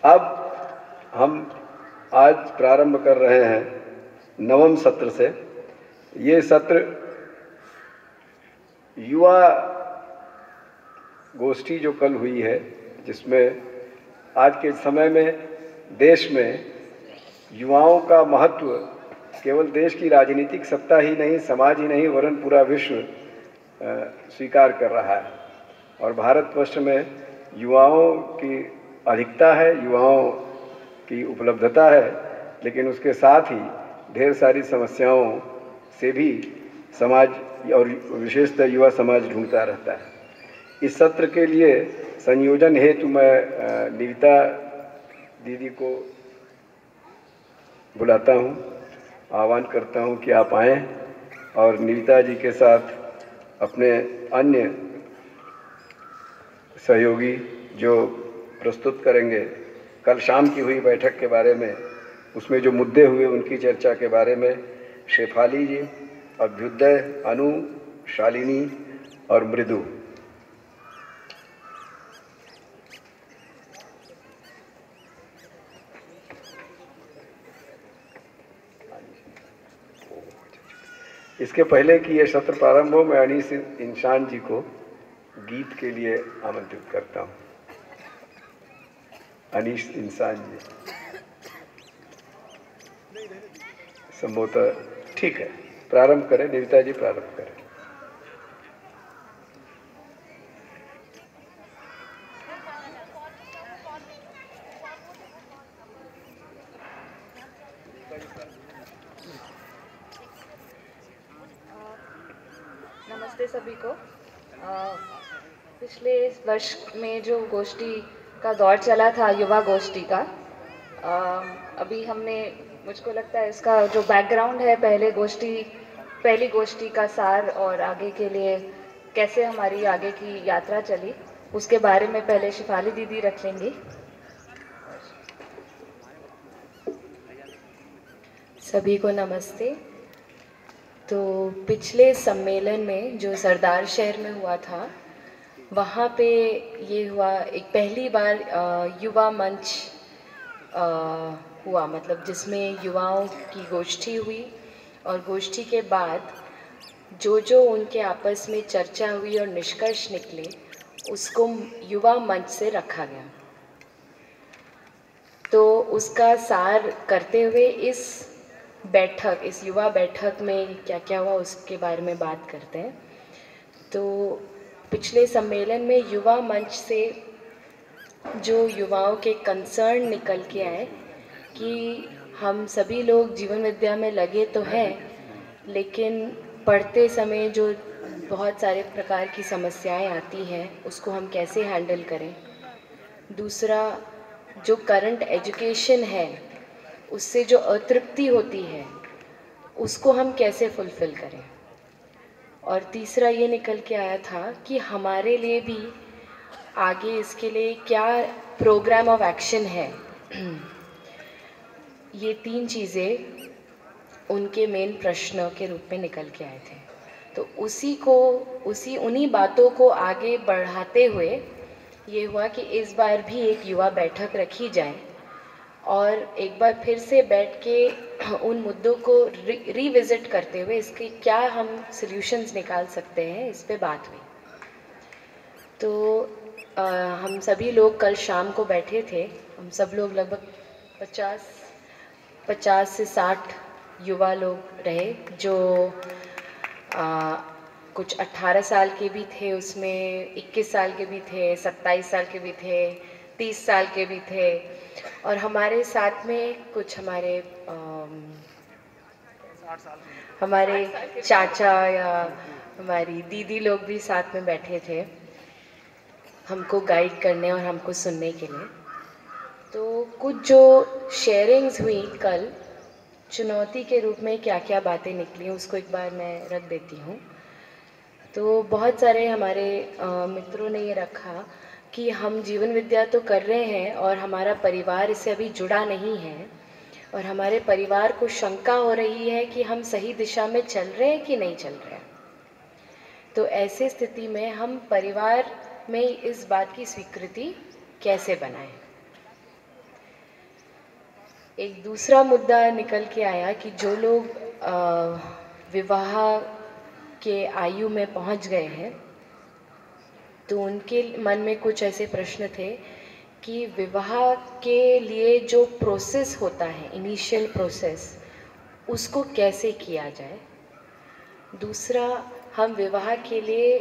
अब हम आज प्रारंभ कर रहे हैं 9वें सत्र से। ये सत्र युवा गोष्ठी जो कल हुई है, जिसमें आज के समय में देश में युवाओं का महत्व केवल देश की राजनीतिक सत्ता ही नहीं, समाज ही नहीं, वरन पूरा विश्व स्वीकार कर रहा है। और भारतवर्ष में युवाओं की अधिकता है, युवाओं की उपलब्धता है, लेकिन उसके साथ ही ढेर सारी समस्याओं से भी समाज और विशेषतः युवा समाज ढूंढता रहता है। इस सत्र के लिए संयोजन हेतु मैं निविता दीदी को बुलाता हूँ, आह्वान करता हूँ कि आप आएँ और निविता जी के साथ अपने अन्य सहयोगी जो प्रस्तुत करेंगे कल शाम की हुई बैठक के बारे में, उसमें जो मुद्दे हुए उनकी चर्चा के बारे में शेफाली जी, अभ्युदय, अनु, शालिनी और मृदु। इसके पहले कि यह सत्र प्रारंभ हो, मैं अनीस इंसान जी को गीत के लिए आमंत्रित करता हूँ। अनीस इंसान जी संभवतः ठीक है, प्रारंभ करें। निविता जी प्रारंभ करें। नमस्ते सभी को। पिछले वर्ष में जो गोष्ठी का दौर चला था, युवा गोष्ठी का, अभी हमने, मुझको लगता है इसका जो बैकग्राउंड है, पहली गोष्ठी का सार और आगे के लिए कैसे हमारी आगे की यात्रा चली, उसके बारे में पहले शेफाली दीदी रख लेंगी। सभी को नमस्ते। तो पिछले सम्मेलन में जो सरदार शहर में हुआ था, वहाँ पे ये हुआ, एक पहली बार युवा मंच हुआ, मतलब जिसमें युवाओं की गोष्ठी हुई और गोष्ठी के बाद जो उनके आपस में चर्चा हुई और निष्कर्ष निकले, उसको युवा मंच से रखा गया। तो उसका सार करते हुए इस युवा बैठक में क्या क्या हुआ उसके बारे में बात करते हैं। तो पिछले सम्मेलन में युवा मंच से जो युवाओं के कंसर्न निकल के आए कि हम सभी लोग जीवन विद्या में लगे तो हैं, लेकिन पढ़ते समय जो बहुत सारे प्रकार की समस्याएं आती हैं, उसको हम कैसे हैंडल करें। दूसरा, जो करंट एजुकेशन है, उससे जो अतृप्ति होती है, उसको हम कैसे फुलफ़िल करें। और तीसरा ये निकल के आया था कि हमारे लिए भी आगे इसके लिए क्या प्रोग्राम ऑफ एक्शन है। ये 3 चीज़ें उनके मेन प्रश्न के रूप में निकल के आए थे। तो उन्हीं बातों को आगे बढ़ाते हुए ये हुआ कि इस बार भी एक युवा बैठक रखी जाए और एक बार फिर से बैठ के उन मुद्दों को रिविज़िट करते हुए इसके क्या हम सॉल्यूशंस निकाल सकते हैं, इस पे बात हुई। तो हम सभी लोग कल शाम को बैठे थे। हम सब लोग लगभग 50 से 60 युवा लोग रहे, जो कुछ 18 साल के भी थे, उसमें 21 साल के भी थे, 27 साल के भी थे, 30 साल के भी थे, और हमारे साथ में कुछ हमारे चाचा या हमारी दीदी लोग भी साथ में बैठे थे, हमको गाइड करने और हमको सुनने के लिए। तो कुछ जो शेयरिंग्स हुई कल, चुनौती के रूप में क्या क्या बातें निकली, उसको एक बार मैं रख देती हूँ। तो बहुत सारे हमारे मित्रों ने ये रखा कि हम जीवन विद्या तो कर रहे हैं और हमारा परिवार इससे अभी जुड़ा नहीं है, और हमारे परिवार को शंका हो रही है कि हम सही दिशा में चल रहे हैं कि नहीं चल रहे हैं। तो ऐसे स्थिति में हम परिवार में इस बात की स्वीकृति कैसे बनाएं। एक दूसरा मुद्दा निकल के आया कि जो लोग विवाह के आयु में पहुंच गए हैं, तो उनके मन में कुछ ऐसे प्रश्न थे कि विवाह के लिए जो प्रोसेस होता है, इनिशियल प्रोसेस, उसको कैसे किया जाए। दूसरा, हम विवाह के लिए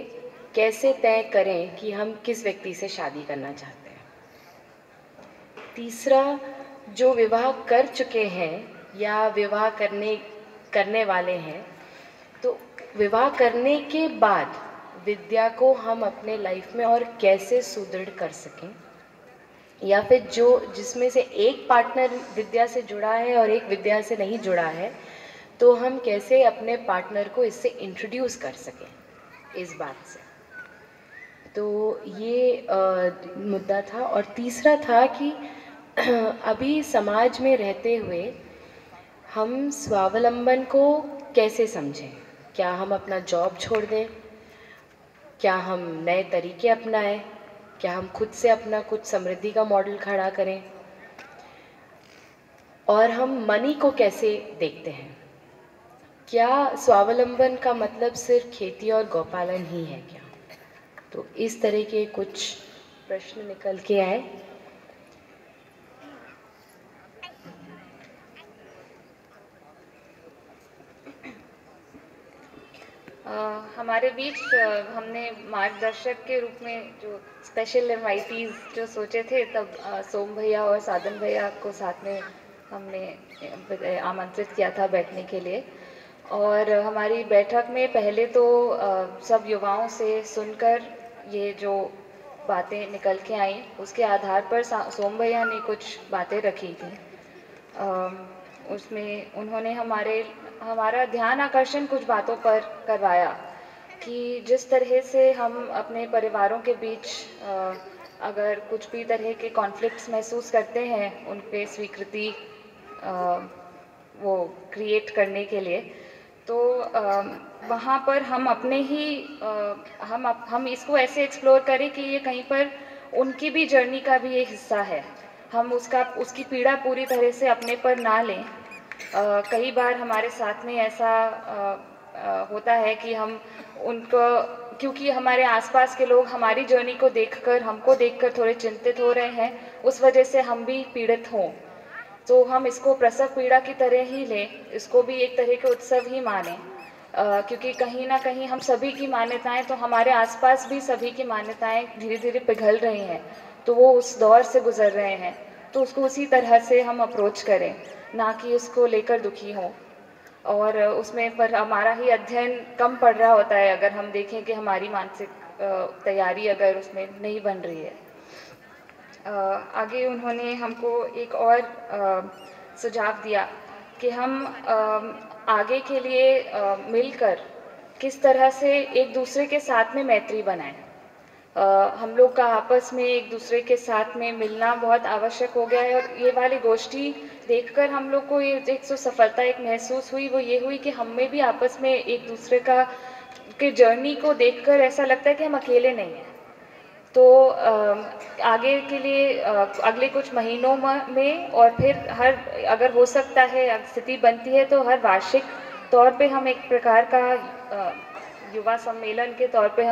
कैसे तय करें कि हम किस व्यक्ति से शादी करना चाहते हैं। तीसरा, जो विवाह कर चुके हैं या विवाह करने वाले हैं, तो विवाह करने के बाद विद्या को हम अपने लाइफ में और कैसे सुदृढ़ कर सकें, या फिर जिसमें से एक पार्टनर विद्या से जुड़ा है और एक विद्या से नहीं जुड़ा है, तो हम कैसे अपने पार्टनर को इससे इंट्रोड्यूस कर सकें इस बात से। तो ये मुद्दा था। और तीसरा था कि अभी समाज में रहते हुए हम स्वावलंबन को कैसे समझें। क्या हम अपना जॉब छोड़ दें, क्या हम नए तरीके अपनाएं, क्या हम खुद से अपना कुछ समृद्धि का मॉडल खड़ा करें, और हम मनी को कैसे देखते हैं। क्या स्वावलंबन का मतलब सिर्फ खेती और गौपालन ही है क्या। तो इस तरह के कुछ प्रश्न निकल के आए। हमारे बीच हमने मार्गदर्शक के रूप में जो स्पेशल इनवाइटीज़ जो सोचे थे, तब सोम भैया और साधन भैया को साथ में हमने आमंत्रित किया था बैठने के लिए। और हमारी बैठक में पहले तो सब युवाओं से सुनकर ये जो बातें निकल के आई, उसके आधार पर सोम भैया ने कुछ बातें रखी थी। उसमें उन्होंने हमारा ध्यान आकर्षण कुछ बातों पर करवाया कि जिस तरह से हम अपने परिवारों के बीच अगर कुछ भी तरह के कॉन्फ्लिक्ट्स महसूस करते हैं, उन पे स्वीकृति वो क्रिएट करने के लिए, तो वहाँ पर हम अपने ही हम इसको ऐसे एक्सप्लोर करें कि ये कहीं पर उनकी भी जर्नी का भी एक हिस्सा है। हम उसकी पीड़ा पूरी तरह से अपने पर ना लें। कई बार हमारे साथ में ऐसा होता है कि हम उनको, क्योंकि हमारे आसपास के लोग हमारी जर्नी को देखकर, हमको देखकर थोड़े चिंतित हो रहे हैं, उस वजह से हम भी पीड़ित हों, तो हम इसको प्रसव पीड़ा की तरह ही लें, इसको भी एक तरह के उत्सव ही मानें। क्योंकि कहीं ना कहीं हम सभी की मान्यताएं, तो हमारे आसपास भी सभी की मान्यताएं धीरे धीरे पिघल रही हैं, तो वो उस दौर से गुजर रहे हैं, तो उसको उसी तरह से हम अप्रोच करें, ना कि उसको लेकर दुखी हों। और उसमें पर हमारा ही अध्ययन कम पड़ रहा होता है अगर हम देखें कि हमारी मानसिक तैयारी अगर उसमें नहीं बन रही है। आगे उन्होंने हमको एक और सुझाव दिया कि हम आगे के लिए मिलकर किस तरह से एक दूसरे के साथ में मैत्री बनाएं। हम लोग का आपस में एक दूसरे के साथ में मिलना बहुत आवश्यक हो गया है। और ये वाली गोष्ठी देखकर हम लोग को ये एक जो सफलता एक महसूस हुई, वो ये हुई कि हम में भी आपस में एक दूसरे के जर्नी को देखकर ऐसा लगता है कि हम अकेले नहीं हैं। तो आगे के लिए अगले कुछ महीनों में और फिर अगर हो सकता है, स्थिति बनती है, तो हर वार्षिक तौर पे हम एक प्रकार का युवा सम्मेलन के तौर पे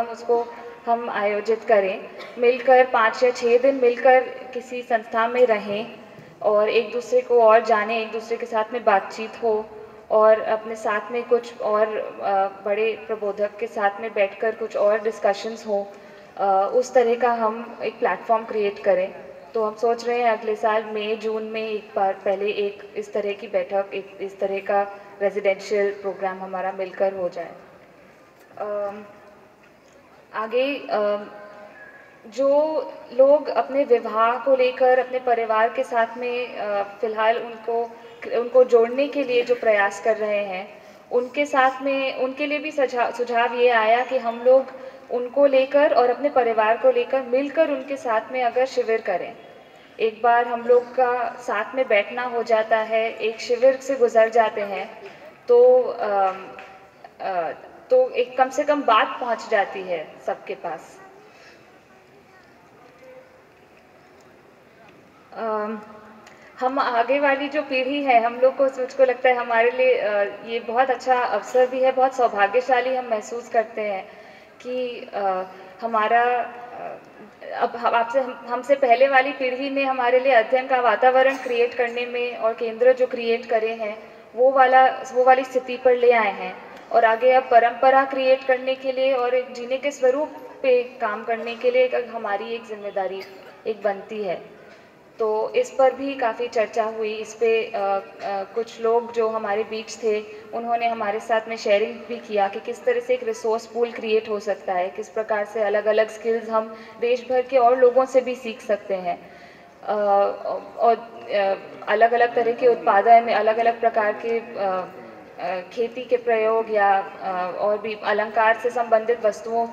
हम आयोजित करें, मिलकर 5 या 6 दिन मिलकर किसी संस्था में रहें और एक दूसरे को और जानें, एक दूसरे के साथ में बातचीत हो, और अपने साथ में कुछ और बड़े प्रबोधक के साथ में बैठकर कुछ और डिस्कशंस हो, उस तरह का हम एक प्लेटफॉर्म क्रिएट करें। तो हम सोच रहे हैं अगले साल मई जून में एक बार पहले एक इस तरह की बैठक, एक इस तरह का रेजिडेंशियल प्रोग्राम हमारा मिलकर हो जाए। आगे जो लोग अपने विवाह को लेकर अपने परिवार के साथ में फ़िलहाल उनको जोड़ने के लिए जो प्रयास कर रहे हैं, उनके साथ में उनके लिए भी सुझाव ये आया कि हम लोग उनको लेकर और अपने परिवार को लेकर मिलकर उनके साथ में अगर शिविर करें। एक बार हम लोग का साथ में बैठना हो जाता है, एक शिविर से गुजर जाते हैं, तो एक कम से कम बात पहुंच जाती है सबके पास। हम आगे वाली जो पीढ़ी है, हम लोग को, मुझको लगता है हमारे लिए ये बहुत अच्छा अवसर भी है, बहुत सौभाग्यशाली हम महसूस करते हैं कि हमारा अब आपसे हमसे पहले वाली पीढ़ी ने हमारे लिए अध्ययन का वातावरण क्रिएट करने में और केंद्र जो क्रिएट करे हैं वो वाली स्थिति पर ले आए हैं, और आगे अब परंपरा क्रिएट करने के लिए और एक जीने के स्वरूप पे काम करने के लिए हमारी एक जिम्मेदारी एक बनती है। तो इस पर भी काफ़ी चर्चा हुई। इस पे कुछ लोग जो हमारे बीच थे उन्होंने हमारे साथ में शेयरिंग भी किया कि किस तरह से एक रिसोर्स पूल क्रिएट हो सकता है, किस प्रकार से अलग अलग स्किल्स हम देश भर के और लोगों से भी सीख सकते हैं, और अलग अलग तरह के उत्पादन, अलग अलग प्रकार के खेती के प्रयोग या और भी अलंकार से संबंधित वस्तुओं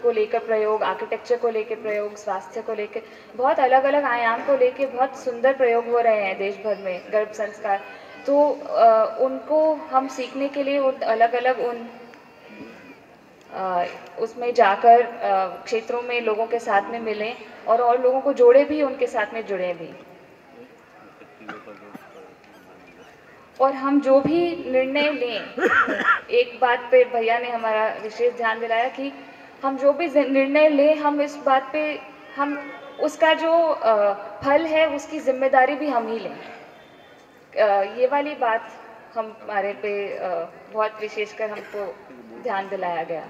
को लेकर प्रयोग, आर्किटेक्चर को लेकर प्रयोग, स्वास्थ्य को लेकर बहुत अलग अलग आयाम को लेकर बहुत सुंदर प्रयोग हो रहे हैं देश भर में, गर्भ संस्कार। तो उनको हम सीखने के लिए उन अलग अलग उसमें जाकर क्षेत्रों में लोगों के साथ में मिलें और लोगों को जोड़े भी, उनके साथ में जुड़े भी। और हम जो भी निर्णय लें, एक बात पे भैया ने हमारा विशेष ध्यान दिलाया कि हम जो भी निर्णय लें, हम इस बात पे हम उसका जो फल है उसकी जिम्मेदारी भी हम ही लें। ये वाली बात हमारे पे बहुत विशेषकर हमको ध्यान दिलाया गया।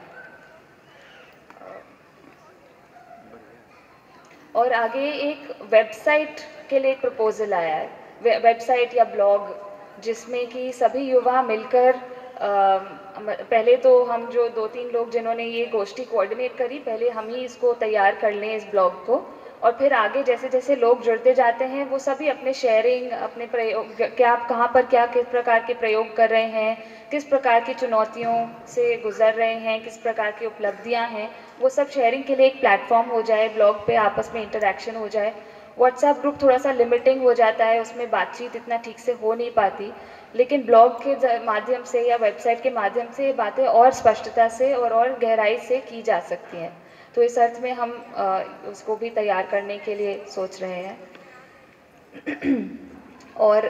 और आगे एक वेबसाइट के लिए एक प्रपोजल आया है, वेबसाइट या ब्लॉग, जिसमें कि सभी युवा मिलकर पहले तो हम जो 2-3 लोग जिन्होंने ये गोष्ठी कोऑर्डिनेट करी, पहले हम ही इसको तैयार कर लें इस ब्लॉग को, और फिर आगे जैसे जैसे लोग जुड़ते जाते हैं वो सभी अपने शेयरिंग, अपने प्रयोग, क्या आप कहाँ पर क्या किस प्रकार के प्रयोग कर रहे हैं, किस प्रकार की चुनौतियों से गुजर रहे हैं, किस प्रकार की उपलब्धियाँ हैं, वो सब शेयरिंग के लिए एक प्लेटफॉर्म हो जाए, ब्लॉग पे आपस में इंटरेक्शन हो जाए। व्हाट्सएप ग्रुप थोड़ा सा लिमिटिंग हो जाता है, उसमें बातचीत इतना ठीक से हो नहीं पाती, लेकिन ब्लॉग के माध्यम से या वेबसाइट के माध्यम से ये बातें और स्पष्टता से और गहराई से की जा सकती हैं। तो इस अर्थ में हम उसको भी तैयार करने के लिए सोच रहे हैं। और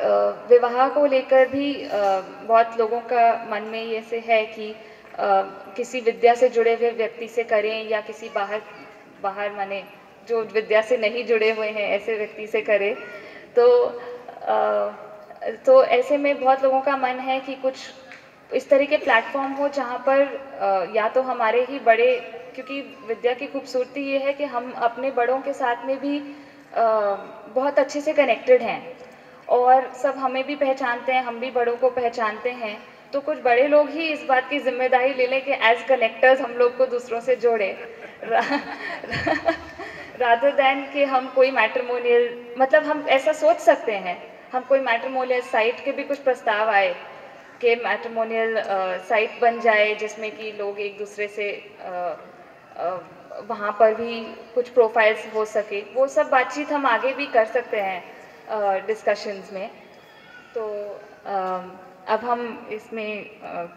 विवाह को लेकर भी बहुत लोगों का मन में ये से है कि किसी विद्या से जुड़े हुए व्यक्ति से करें या किसी बाहर माने जो विद्या से नहीं जुड़े हुए हैं ऐसे व्यक्ति से करें। तो ऐसे में बहुत लोगों का मन है कि कुछ इस तरह के प्लेटफॉर्म हो जहाँ पर या तो हमारे ही बड़े, क्योंकि विद्या की खूबसूरती ये है कि हम अपने बड़ों के साथ में भी बहुत अच्छे से कनेक्टेड हैं और सब हमें भी पहचानते हैं, हम भी बड़ों को पहचानते हैं। तो कुछ बड़े लोग ही इस बात की जिम्मेदारी ले लें कि एज कनेक्टर्स हम लोग को दूसरों से जोड़े, रादर दैन कि हम कोई मैट्रिमोनियल, मतलब हम ऐसा सोच सकते हैं, हम कोई मैट्रिमोनियल साइट के भी कुछ प्रस्ताव आए कि मैट्रिमोनियल साइट बन जाए जिसमें कि लोग एक दूसरे से वहाँ पर भी कुछ प्रोफाइल्स हो सके, वो सब बातचीत हम आगे भी कर सकते हैं डिस्कशंस में। तो अब हम इसमें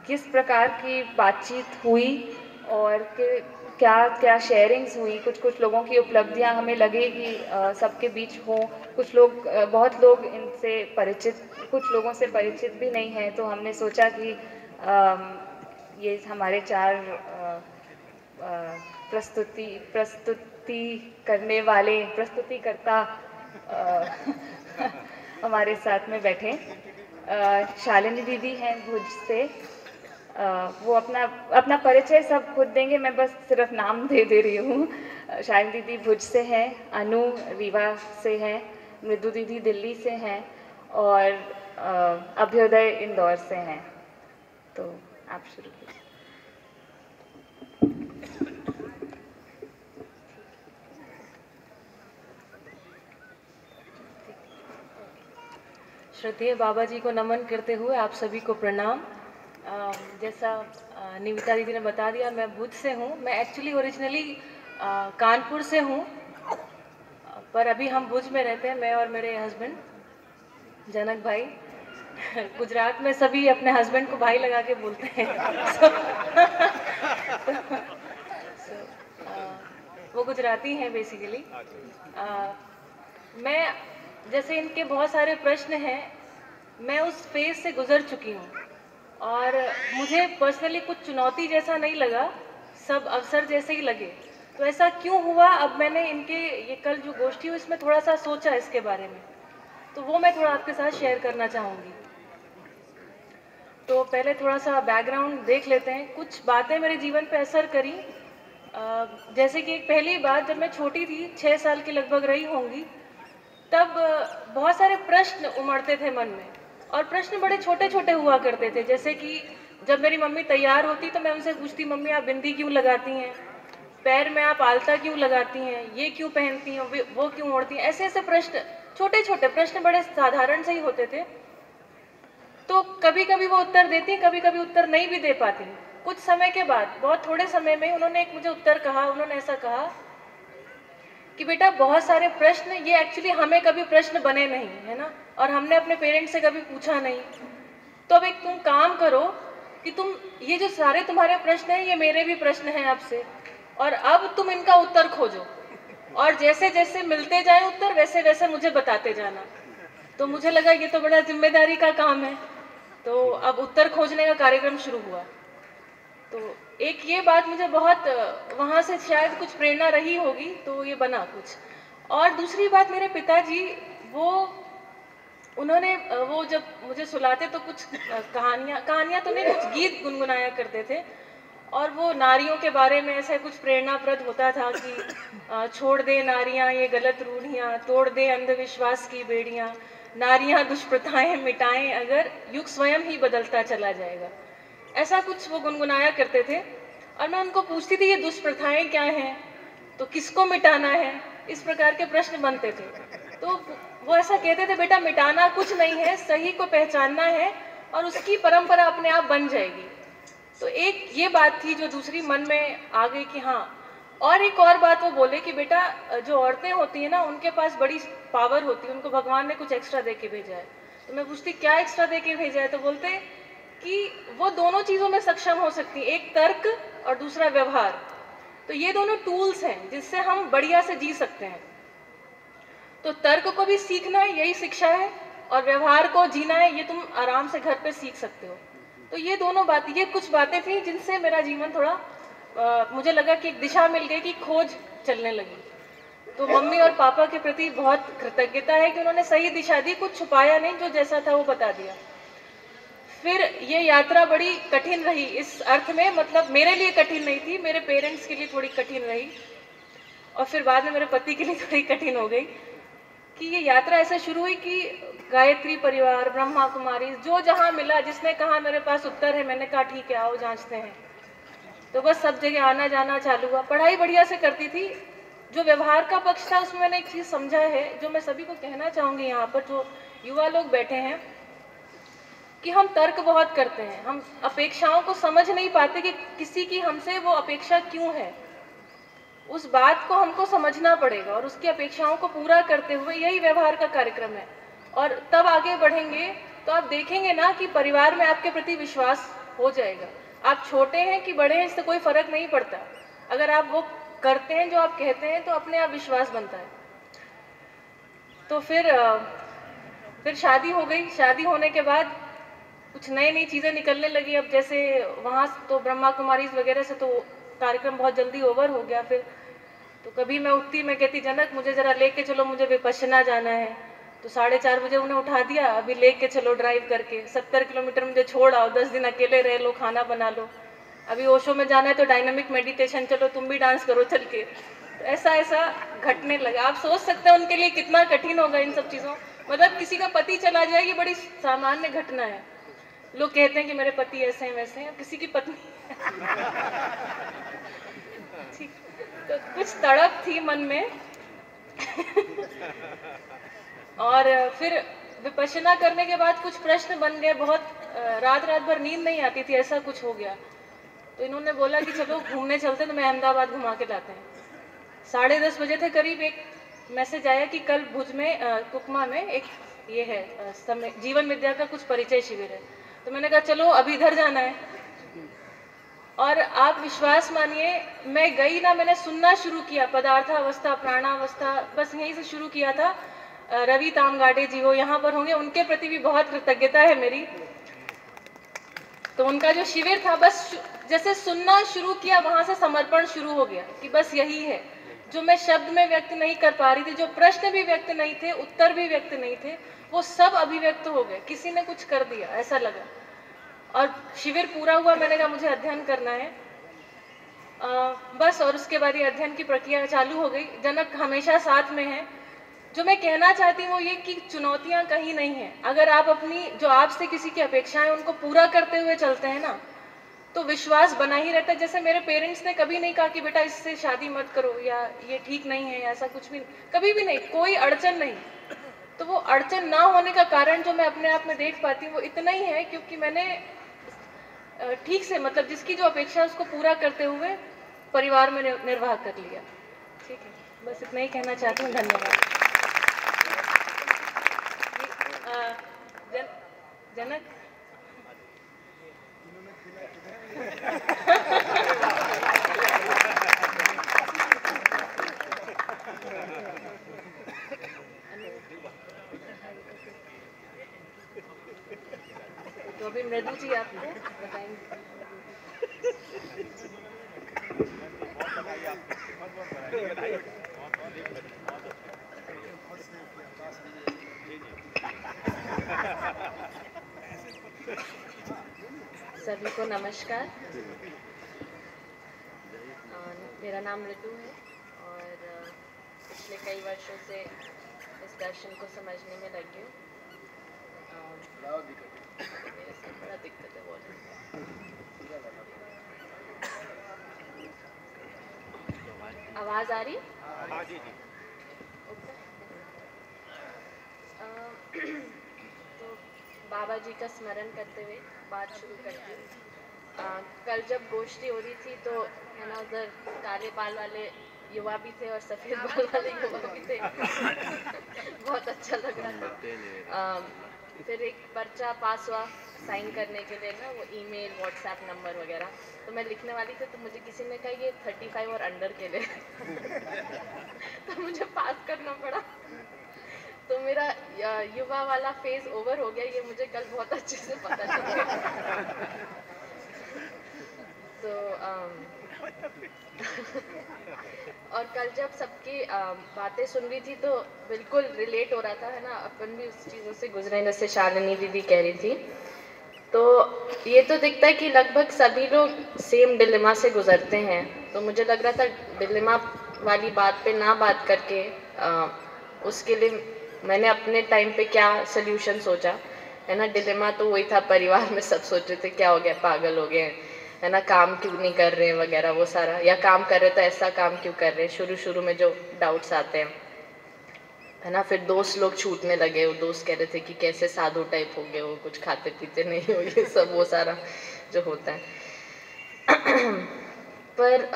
किस प्रकार की बातचीत हुई और क्या क्या शेयरिंग्स हुई, कुछ लोगों की उपलब्धियां हमें लगे कि सबके बीच हों, कुछ लोग, बहुत लोग इनसे परिचित, कुछ लोगों से परिचित भी नहीं हैं। तो हमने सोचा कि ये हमारे 4 प्रस्तुति करने वाले प्रस्तुतिकर्ता हमारे साथ में बैठे। शालिनी दीदी हैं भुज से, वो अपना परिचय सब खुद देंगे, मैं बस सिर्फ नाम दे रही हूँ। शालिनी दीदी भुज से हैं, अनु रीवा से हैं, मृदु दीदी दिल्ली से हैं और अभ्युदय इंदौर से हैं। तो आप शुरू कीजिए। श्रद्धेय बाबा जी को नमन करते हुए आप सभी को प्रणाम। जैसा निविता दीदी ने बता दिया, मैं भुज से हूँ। मैं एक्चुअली ओरिजिनली कानपुर से हूँ, पर अभी हम भुज में रहते हैं, मैं और मेरे हस्बैंड जनक भाई। गुजरात में सभी अपने हस्बैंड को भाई लगा के बोलते हैं। वो गुजराती हैं बेसिकली। मैं जैसे इनके बहुत सारे प्रश्न हैं, मैं उस फेज से गुजर चुकी हूँ और मुझे पर्सनली कुछ चुनौती जैसा नहीं लगा, सब अवसर जैसे ही लगे। तो ऐसा क्यों हुआ, अब मैंने इनके ये कल जो गोष्ठी हुई इसमें थोड़ा सा सोचा इसके बारे में, तो वो मैं थोड़ा आपके साथ शेयर करना चाहूँगी। तो पहले थोड़ा सा बैकग्राउंड देख लेते हैं। कुछ बातें मेरे जीवन पे असर करी, जैसे कि एक पहली बात, जब मैं छोटी थी 6 साल की लगभग रही होंगी, तब बहुत सारे प्रश्न उमड़ते थे मन में, और प्रश्न बड़े छोटे छोटे हुआ करते थे। जैसे कि जब मेरी मम्मी तैयार होती तो मैं उनसे पूछती, मम्मी आप बिंदी क्यों लगाती हैं, पैर में आप आलता क्यों लगाती हैं, ये क्यों पहनती हैं, वो क्यों ओढ़ती हैं। ऐसे ऐसे प्रश्न, छोटे छोटे प्रश्न बड़े साधारण से ही होते थे। तो कभी कभी वो उत्तर देती, कभी कभी उत्तर नहीं भी दे पाती। कुछ समय के बाद, बहुत थोड़े समय में, उन्होंने एक मुझे उत्तर कहा। उन्होंने ऐसा कहा कि बेटा बहुत सारे प्रश्न ये एक्चुअली हमें कभी प्रश्न बने नहीं है ना, और हमने अपने पेरेंट्स से कभी पूछा नहीं। तो अब एक तुम काम करो कि तुम ये जो सारे तुम्हारे प्रश्न हैं ये मेरे भी प्रश्न हैं आपसे, और अब तुम इनका उत्तर खोजो, और जैसे जैसे मिलते जाए उत्तर वैसे वैसे मुझे बताते जाना। तो मुझे लगा ये तो बड़ा जिम्मेदारी का काम है। तो अब उत्तर खोजने का कार्यक्रम शुरू हुआ। तो एक ये बात मुझे बहुत, वहाँ से शायद कुछ प्रेरणा रही होगी, तो ये बना कुछ। और दूसरी बात, मेरे पिताजी उन्होंने वो जब मुझे सुलाते तो कुछ कहानियाँ तो नहीं, कुछ गीत गुनगुनाया करते थे, और वो नारियों के बारे में ऐसा कुछ प्रेरणाप्रद होता था कि छोड़ दे नारियां ये गलत रूढ़ियाँ, तोड़ दे अंधविश्वास की बेड़ियाँ, नारियां दुष्प्रथाएं मिटाएं अगर युग स्वयं ही बदलता चला जाएगा। ऐसा कुछ वो गुनगुनाया करते थे। और मैं उनको पूछती थी ये दुष्प्रथाएं क्या हैं, तो किसको मिटाना है, इस प्रकार के प्रश्न बनते थे। तो वो ऐसा कहते थे, बेटा मिटाना कुछ नहीं है, सही को पहचानना है और उसकी परंपरा अपने आप बन जाएगी। तो एक ये बात थी जो दूसरी मन में आ गई कि हाँ। और एक और बात वो बोले कि बेटा जो औरतें होती हैं ना, उनके पास बड़ी पावर होती है, उनको भगवान ने कुछ एक्स्ट्रा दे के भेजा है। तो मैं पूछती क्या एक्स्ट्रा दे के भेजा है, तो बोलते कि वो दोनों चीज़ों में सक्षम हो सकती है, एक तर्क और दूसरा व्यवहार। तो ये दोनों टूल्स हैं जिससे हम बढ़िया से जी सकते हैं। तो तर्क को भी सीखना है, यही शिक्षा है, और व्यवहार को जीना है, ये तुम आराम से घर पे सीख सकते हो। तो ये दोनों बातें, ये कुछ बातें थी जिनसे मेरा जीवन थोड़ा मुझे लगा कि एक दिशा मिल गई, कि खोज चलने लगी। तो मम्मी और पापा के प्रति बहुत कृतज्ञता है कि उन्होंने सही दिशा दी, कुछ छुपाया नहीं, जो जैसा था वो बता दिया। फिर ये यात्रा बड़ी कठिन रही इस अर्थ में, मतलब मेरे लिए कठिन नहीं थी, मेरे पेरेंट्स के लिए थोड़ी कठिन रही, और फिर बाद में मेरे पति के लिए थोड़ी कठिन हो गई। कि ये यात्रा ऐसे शुरू हुई कि गायत्री परिवार, ब्रह्मा कुमारी, जो जहाँ मिला, जिसने कहा मेरे पास उत्तर है, मैंने कहा ठीक है आओ जांचते हैं। तो बस सब जगह आना जाना चालू हुआ। पढ़ाई बढ़िया से करती थी। जो व्यवहार का पक्ष था उसमें मैंने एक चीज़ समझा है, जो मैं सभी को कहना चाहूँगी यहाँ पर जो युवा लोग बैठे हैं, कि हम तर्क बहुत करते हैं, हम अपेक्षाओं को समझ नहीं पाते कि किसी की हमसे वो अपेक्षा क्यों है। उस बात को हमको समझना पड़ेगा और उसकी अपेक्षाओं को पूरा करते हुए, यही व्यवहार का कार्यक्रम है। और तब आगे बढ़ेंगे तो आप देखेंगे ना कि परिवार में आपके प्रति विश्वास हो जाएगा। आप छोटे हैं कि बड़े हैं, इससे कोई फर्क नहीं पड़ता। अगर आप वो करते हैं जो आप कहते हैं तो अपने आप विश्वास बनता है। तो फिर शादी हो गई। शादी होने के बाद कुछ नई नई चीज़ें निकलने लगी। अब जैसे वहाँ तो ब्रह्मा कुमारी वगैरह से तो कार्यक्रम बहुत जल्दी ओवर हो गया। फिर तो कभी मैं उठती, मैं कहती जनक मुझे ज़रा लेके चलो, मुझे विपश्यना जाना है। तो 4:30 बजे उन्हें उठा दिया, अभी लेके चलो ड्राइव करके, 70 किलोमीटर मुझे छोड़ आओ, 10 दिन अकेले रह लो, खाना बना लो। अभी ओशो में जाना है तो डायनामिक मेडिटेशन, चलो तुम भी डांस करो चल के। तो ऐसा घटने लगा। आप सोच सकते हैं उनके लिए कितना कठिन होगा इन सब चीज़ों। मतलब किसी का पति चला जाए ये बड़ी सामान्य घटना है। लोग कहते हैं कि मेरे पति ऐसे हैं वैसे हैं, किसी की पत्नी ठीक। तो कुछ तड़प थी मन में और फिर विपश्यना करने के बाद कुछ प्रश्न बन गए। बहुत रात भर नींद नहीं आती थी, ऐसा कुछ हो गया। तो इन्होंने बोला कि चलो घूमने चलते, तो मैं अहमदाबाद घुमा के लाते हैं। 10:30 बजे थे करीब, एक मैसेज आया कि कल भुज में कुकमा में एक ये है जीवन विद्या का कुछ परिचय शिविर है। तो मैंने कहा चलो अभी इधर जाना है। और आप विश्वास मानिए, मैं गई ना, मैंने सुनना शुरू किया, पदार्थावस्था, प्राणावस्था, बस यहीं से शुरू किया था। रवि तामगाडे जी हो यहाँ पर होंगे, उनके प्रति भी बहुत कृतज्ञता है मेरी। तो उनका जो शिविर था, बस जैसे सुनना शुरू किया वहां से समर्पण शुरू हो गया कि बस यही है जो मैं शब्द में व्यक्त नहीं कर पा रही थी, जो प्रश्न भी व्यक्त नहीं थे, उत्तर भी व्यक्त नहीं थे, वो सब अभिव्यक्त हो गए। किसी ने कुछ कर दिया ऐसा लगा। और शिविर पूरा हुआ, मैंने कहा मुझे अध्ययन करना है बस। और उसके बाद ये अध्ययन की प्रक्रिया चालू हो गई। जनक हमेशा साथ में है। जो मैं कहना चाहती हूँ वो ये कि चुनौतियाँ कहीं नहीं है। अगर आप अपनी जो आपसे किसी की अपेक्षाएं उनको पूरा करते हुए चलते हैं ना, तो विश्वास बना ही रहता है। जैसे मेरे पेरेंट्स ने कभी नहीं कहा कि बेटा इससे शादी मत करो या ये ठीक नहीं है, ऐसा कुछ भी कभी भी नहीं, कोई अड़चन नहीं। तो वो अड़चन ना होने का कारण जो मैं अपने आप में देख पाती हूँ वो इतना ही है क्योंकि मैंने ठीक से, मतलब जिसकी जो अपेक्षा है उसको पूरा करते हुए परिवार में निर्वाह कर लिया। ठीक है, बस इतना ही कहना चाहती हूँ। धन्यवाद। जनक तो अभी मृदु जी आपको बताएंगे। सभी को नमस्कार। मेरा नाम मृदु है और पिछले कई वर्षों से इस दर्शन को समझने में लगी हूँ। मेरे से बड़ा दिक्कत है बोलने। आवाज़ आ रही? हाँ जी जी। तो बाबा जी का स्मरण करते हुए बात शुरू करती हूँ। कल जब गोष्ठी हो रही थी तो है ना, उधर काले बाल वाले युवा भी थे और सफ़ेद बाल वाले युवा भी थे। बहुत अच्छा लग रहा था। फिर एक पर्चा पास हुआ साइन करने के लिए ना, वो ईमेल, व्हाट्सएप नंबर वगैरह। तो मैं लिखने वाली थी तो मुझे किसी ने कहा ये 35 और अंडर के लिए तो मुझे पास करना पड़ा। तो मेरा युवा वाला फेज ओवर हो गया, ये मुझे कल बहुत अच्छे से पता चल गया। तो और कल जब सबकी बातें सुन रही थी तो बिल्कुल रिलेट हो रहा था, है ना, अपन भी उस चीज़ों से गुजरे जैसे शालिनी दीदी कह रही थी। तो ये तो दिखता है कि लगभग सभी लोग सेम डिलेमा से गुजरते हैं। तो मुझे लग रहा था डिलेमा वाली बात पे ना बात करके उसके लिए मैंने अपने टाइम पे क्या सल्यूशन सोचा, है ना। डिलेमा तो वही था, परिवार में सब सोच रहे थे क्या हो गया, पागल हो गए, है ना, काम क्यों नहीं कर रहे हैं वगैरह वो सारा, या काम कर रहे तो ऐसा काम क्यों कर रहे हैं, शुरू में जो डाउट्स आते हैं, है ना। फिर दोस्त लोग छूटने लगे, वो दोस्त कह रहे थे कि कैसे साधु टाइप हो गए हो, कुछ खाते पीते नहीं हो, ये सब वो सारा जो होता है। पर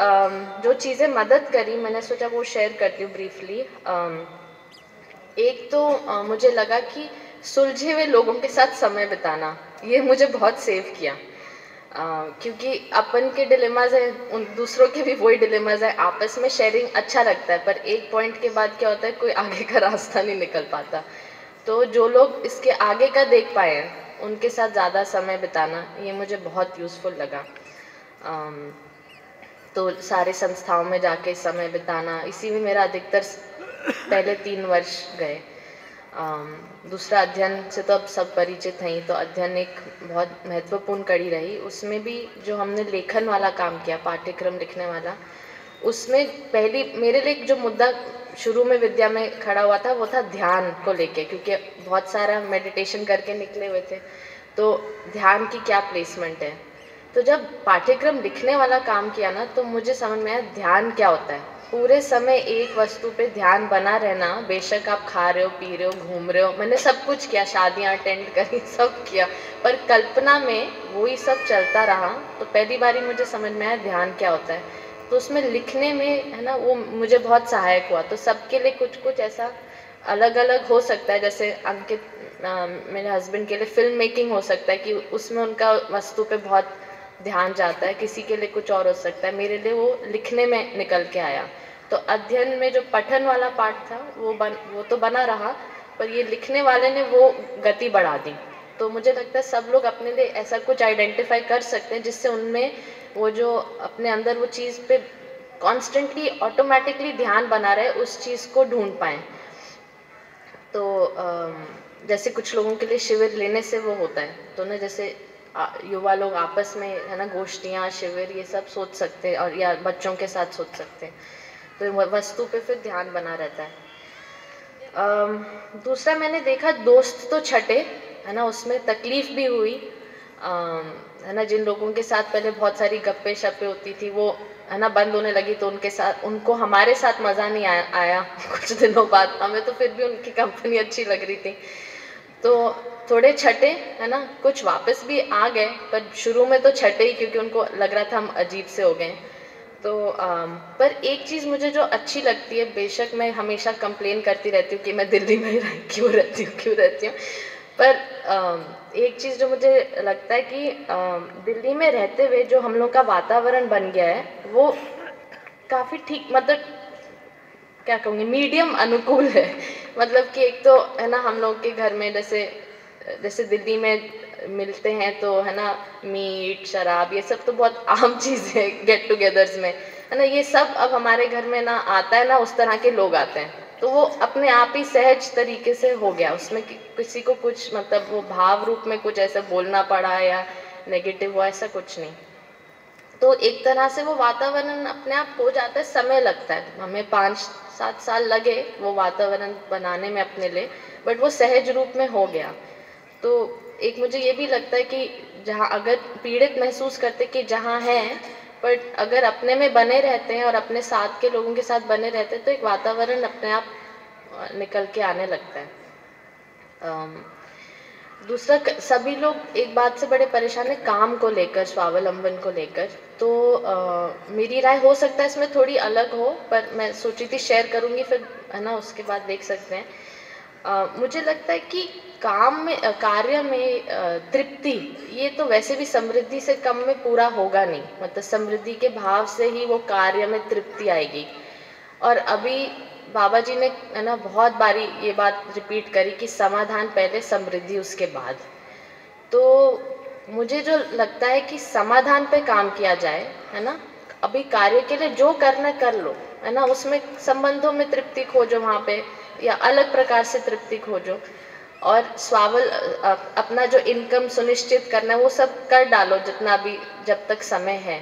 जो चीज़ें मदद करी मैंने सोचा वो शेयर करती हूँ ब्रीफली। एक तो मुझे लगा कि सुलझे हुए लोगों के साथ समय बिताना, ये मुझे बहुत सेव किया। क्योंकि अपन के डिलेमाज हैं, उन दूसरों के भी वही डिलेमाज हैं, आपस में शेयरिंग अच्छा लगता है, पर एक पॉइंट के बाद क्या होता है, कोई आगे का रास्ता नहीं निकल पाता। तो जो लोग इसके आगे का देख पाए हैं उनके साथ ज़्यादा समय बिताना, ये मुझे बहुत यूज़फुल लगा। तो सारे संस्थाओं में जाके समय बिताना, इसी में मेरा अधिकतर पहले 3 वर्ष गए। दूसरा अध्ययन से तो अब सब परिचित हैं ही, तो अध्ययन एक बहुत महत्वपूर्ण कड़ी रही। उसमें भी जो हमने लेखन वाला काम किया, पाठ्यक्रम लिखने वाला, उसमें पहली मेरे लिए जो मुद्दा शुरू में विद्या में खड़ा हुआ था वो था ध्यान को लेके, क्योंकि बहुत सारा मेडिटेशन करके निकले हुए थे, तो ध्यान की क्या प्लेसमेंट है। तो जब पाठ्यक्रम लिखने वाला काम किया ना, तो मुझे समझ में आया ध्यान क्या होता है। पूरे समय एक वस्तु पे ध्यान बना रहना, बेशक आप खा रहे हो, पी रहे हो, घूम रहे हो, मैंने सब कुछ किया, शादियाँ अटेंड करी, सब किया, पर कल्पना में वही सब चलता रहा। तो पहली बारी मुझे समझ में आया ध्यान क्या होता है। तो उसमें लिखने में, है ना, वो मुझे बहुत सहायक हुआ। तो सबके लिए कुछ कुछ ऐसा अलग अलग हो सकता है। जैसे अंकित मेरे हस्बैंड के लिए फिल्म मेकिंग हो सकता है कि उसमें उनका वस्तु पे बहुत ध्यान जाता है, किसी के लिए कुछ और हो सकता है, मेरे लिए वो लिखने में निकल के आया। तो अध्ययन में जो पठन वाला पार्ट था वो तो बना रहा, पर ये लिखने वाले ने वो गति बढ़ा दी। तो मुझे लगता है सब लोग अपने लिए ऐसा कुछ आइडेंटिफाई कर सकते हैं जिससे उनमें वो जो अपने अंदर वो चीज़ पे कॉन्स्टेंटली ऑटोमेटिकली ध्यान बना रहे उस चीज़ को ढूंढ पाएँ। तो जैसे कुछ लोगों के लिए शिविर लेने से वो होता है, तो ना जैसे युवा लोग आपस में है ना गोष्ठियाँ, शिविर ये सब सोच सकते हैं, और या बच्चों के साथ सोच सकते हैं, तो वस्तु पे फिर ध्यान बना रहता है। दूसरा मैंने देखा दोस्त तो छटे है ना, उसमें तकलीफ भी हुई है ना, जिन लोगों के साथ पहले बहुत सारी गप्पे शप्पे होती थी वो है ना बंद होने लगी, तो उनको हमारे साथ मज़ा नहीं आया कुछ दिनों बाद। हमें तो फिर भी उनकी कंपनी अच्छी लग रही थी, तो थोड़े छटे है ना, कुछ वापस भी आ गए, पर शुरू में तो छटे ही क्योंकि उनको लग रहा था हम अजीब से हो गए। तो पर एक चीज़ मुझे जो अच्छी लगती है, बेशक मैं हमेशा कंप्लेन करती रहती हूँ कि मैं दिल्ली में क्यों रहती हूँ, पर एक चीज़ जो मुझे लगता है कि दिल्ली में रहते हुए जो हम लोग का वातावरण बन गया है वो काफ़ी ठीक, मतलब क्या कहूँगी, मीडियम अनुकूल है। मतलब कि एक तो है ना हम लोग के घर में जैसे दिल्ली में मिलते हैं तो है ना मीट शराब ये सब तो बहुत आम चीज़ है गेट टुगेदर्स में, है ना, ये सब अब हमारे घर में ना आता है ना उस तरह के लोग आते हैं, तो वो अपने आप ही सहज तरीके से हो गया, उसमें किसी को कुछ मतलब वो भाव रूप में कुछ ऐसा बोलना पड़ा या नेगेटिव हुआ, ऐसा कुछ नहीं। तो एक तरह से वो वातावरण अपने आप हो जाता है, समय लगता है, हमें 5-7 साल लगे वो वातावरण बनाने में अपने लिए, बट वो सहज रूप में हो गया। तो एक मुझे ये भी लगता है कि जहाँ अगर पीड़ित महसूस करते कि जहाँ हैं, बट अगर अपने में बने रहते हैं और अपने साथ के लोगों के साथ बने रहते हैं तो एक वातावरण अपने आप निकल के आने लगता है। दूसरा, सभी लोग एक बात से बड़े परेशान है, काम को लेकर, स्वावलंबन को लेकर। तो मेरी राय हो सकता है इसमें थोड़ी अलग हो, पर मैं सोची थी शेयर करूँगी, फिर है ना उसके बाद देख सकते हैं। मुझे लगता है कि काम में कार्य में तृप्ति, ये तो वैसे भी समृद्धि से कम में पूरा होगा नहीं, मतलब समृद्धि के भाव से ही वो कार्य में तृप्ति आएगी। और अभी बाबा जी ने है ना बहुत बारी ये बात रिपीट करी कि समाधान पहले, समृद्धि उसके बाद। तो मुझे जो लगता है कि समाधान पे काम किया जाए, है ना, अभी कार्य के लिए जो करना कर लो, है ना, उसमें संबंधों में तृप्ति खोजो वहाँ पे, या अलग प्रकार से तृप्ति खोजो, और अपना जो इनकम सुनिश्चित करना है वो सब कर डालो जितना भी, जब तक समय है।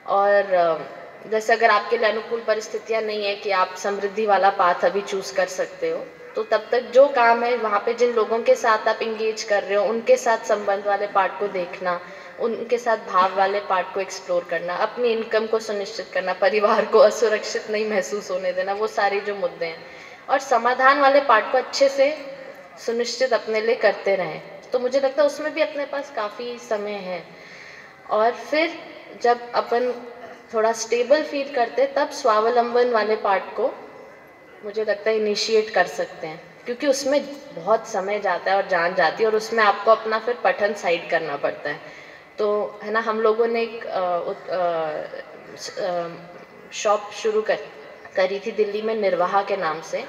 और जैसे अगर आपके लिए अनुकूल परिस्थितियां नहीं है कि आप समृद्धि वाला पाथ अभी चूज कर सकते हो, तो तब तक जो काम है वहाँ पे जिन लोगों के साथ आप इंगेज कर रहे हो उनके साथ संबंध वाले पार्ट को देखना, उनके साथ भाव वाले पार्ट को एक्सप्लोर करना, अपनी इनकम को सुनिश्चित करना, परिवार को असुरक्षित नहीं महसूस होने देना, वो सारे जो मुद्दे हैं, और समाधान वाले पार्ट को अच्छे से सुनिश्चित अपने लिए करते रहें। तो मुझे लगता है उसमें भी अपने पास काफ़ी समय है। और फिर जब अपन थोड़ा स्टेबल फील करते तब स्वावलंबन वाले पार्ट को मुझे लगता है इनिशिएट कर सकते हैं, क्योंकि उसमें बहुत समय जाता है और जान जाती है, और उसमें आपको अपना फिर पठन साइड करना पड़ता है। तो है ना, हम लोगों ने एक शॉप शुरू करी थी दिल्ली में निर्वाह के नाम से।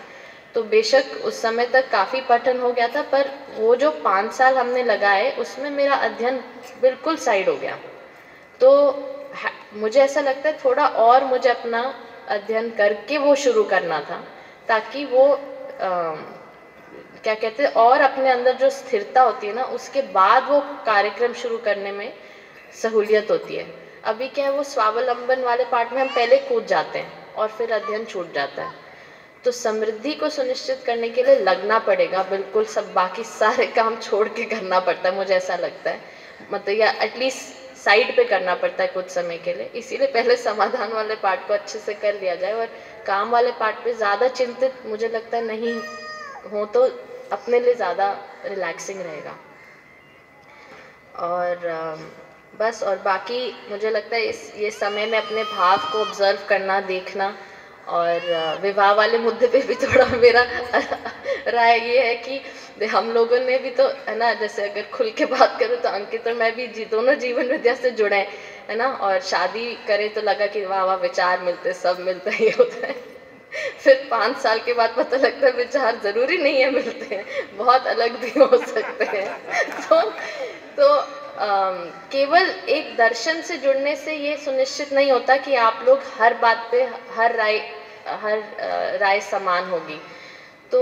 तो बेशक उस समय तक काफ़ी पठन हो गया था, पर वो जो 5 साल हमने लगाए उसमें मेरा अध्ययन बिल्कुल साइड हो गया। तो मुझे ऐसा लगता है थोड़ा और मुझे अपना अध्ययन करके वो शुरू करना था, ताकि वो क्या कहते हैं, और अपने अंदर जो स्थिरता होती है ना, उसके बाद वो कार्यक्रम शुरू करने में सहूलियत होती है। अभी क्या है, वो स्वावलंबन वाले पार्ट में हम पहले कूद जाते हैं और फिर अध्ययन छूट जाता है। तो समृद्धि को सुनिश्चित करने के लिए लगना पड़ेगा, बिल्कुल सब बाकी सारे काम छोड़ के करना पड़ता है, मुझे ऐसा लगता है, मतलब या एटलीस्ट साइड पे करना पड़ता है कुछ समय के लिए। इसीलिए पहले समाधान वाले पार्ट को अच्छे से कर लिया जाए, और काम वाले पार्ट पे ज़्यादा चिंतित मुझे लगता है नहीं हो तो अपने लिए ज़्यादा रिलैक्सिंग रहेगा। और बस, और बाकी मुझे लगता है ये समय में अपने भाव को ऑब्जर्व करना, देखना, और विवाह वाले मुद्दे पे भी थोड़ा मेरा राय ये है कि हम लोगों ने भी तो है ना, जैसे अगर खुल के बात करूँ तो अंकित और मैं भी दोनों जीवन विद्या से जुड़े हैं, है ना, और शादी करें तो लगा कि वाह वाह विचार मिलते, सब मिलता है, ये होता है, फिर 5 साल के बाद पता लगता है विचार ज़रूरी नहीं है मिलते हैं, बहुत अलग भी हो सकते हैं। तो केवल एक दर्शन से जुड़ने से ये सुनिश्चित नहीं होता कि आप लोग हर बात पे हर राय समान होगी। तो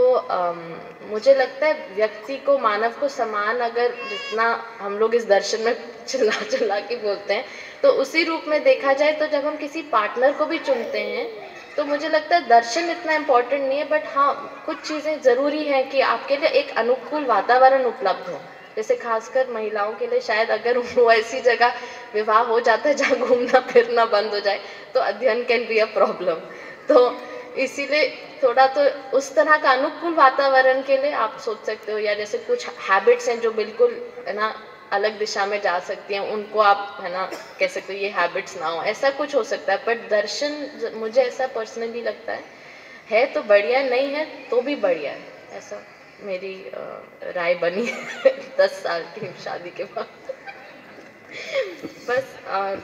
मुझे लगता है व्यक्ति को, मानव को समान अगर जितना हम लोग इस दर्शन में चिल्ला चिल्ला के बोलते हैं, तो उसी रूप में देखा जाए तो जब हम किसी पार्टनर को भी चुनते हैं तो मुझे लगता है दर्शन इतना इम्पोर्टेंट नहीं है, बट हाँ कुछ चीज़ें ज़रूरी हैं कि आपके लिए एक अनुकूल वातावरण उपलब्ध हो। जैसे खासकर महिलाओं के लिए शायद अगर वो ऐसी जगह विवाह हो जाता है जहाँ घूमना फिरना बंद हो जाए तो अध्ययन कैन बी अ प्रॉब्लम। तो इसीलिए थोड़ा तो उस तरह का अनुकूल वातावरण के लिए आप सोच सकते हो, या जैसे कुछ हैबिट्स हैं जो बिल्कुल है ना अलग दिशा में जा सकती हैं, उनको आप है ना कह सकते हो ये हैबिट्स ना हो, ऐसा कुछ हो सकता है। बट दर्शन मुझे ऐसा पर्सनली लगता है तो बढ़िया, नहीं है तो भी बढ़िया है, ऐसा मेरी राय बनी है 10 साल की शादी के बाद। बस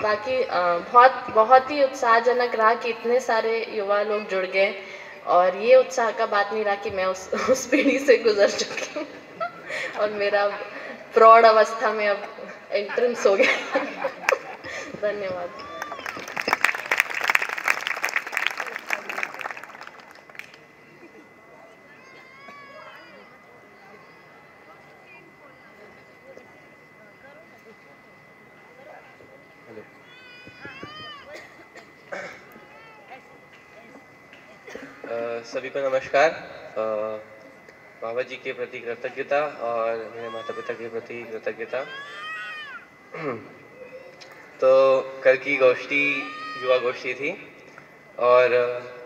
बाकी बहुत ही उत्साहजनक रहा कि इतने सारे युवा लोग जुड़ गए, और ये उत्साह का बात नहीं रहा कि मैं उस पीढ़ी से गुजर चुकी हूँ और मेरा प्रौढ़ अवस्था में अब एंट्रेंस हो गया। धन्यवाद। सभी को नमस्कार। बाबा जी के प्रति कृतज्ञता और मेरे माता पिता के प्रति कृतज्ञता। तो कल की गोष्ठी युवा गोष्ठी थी, और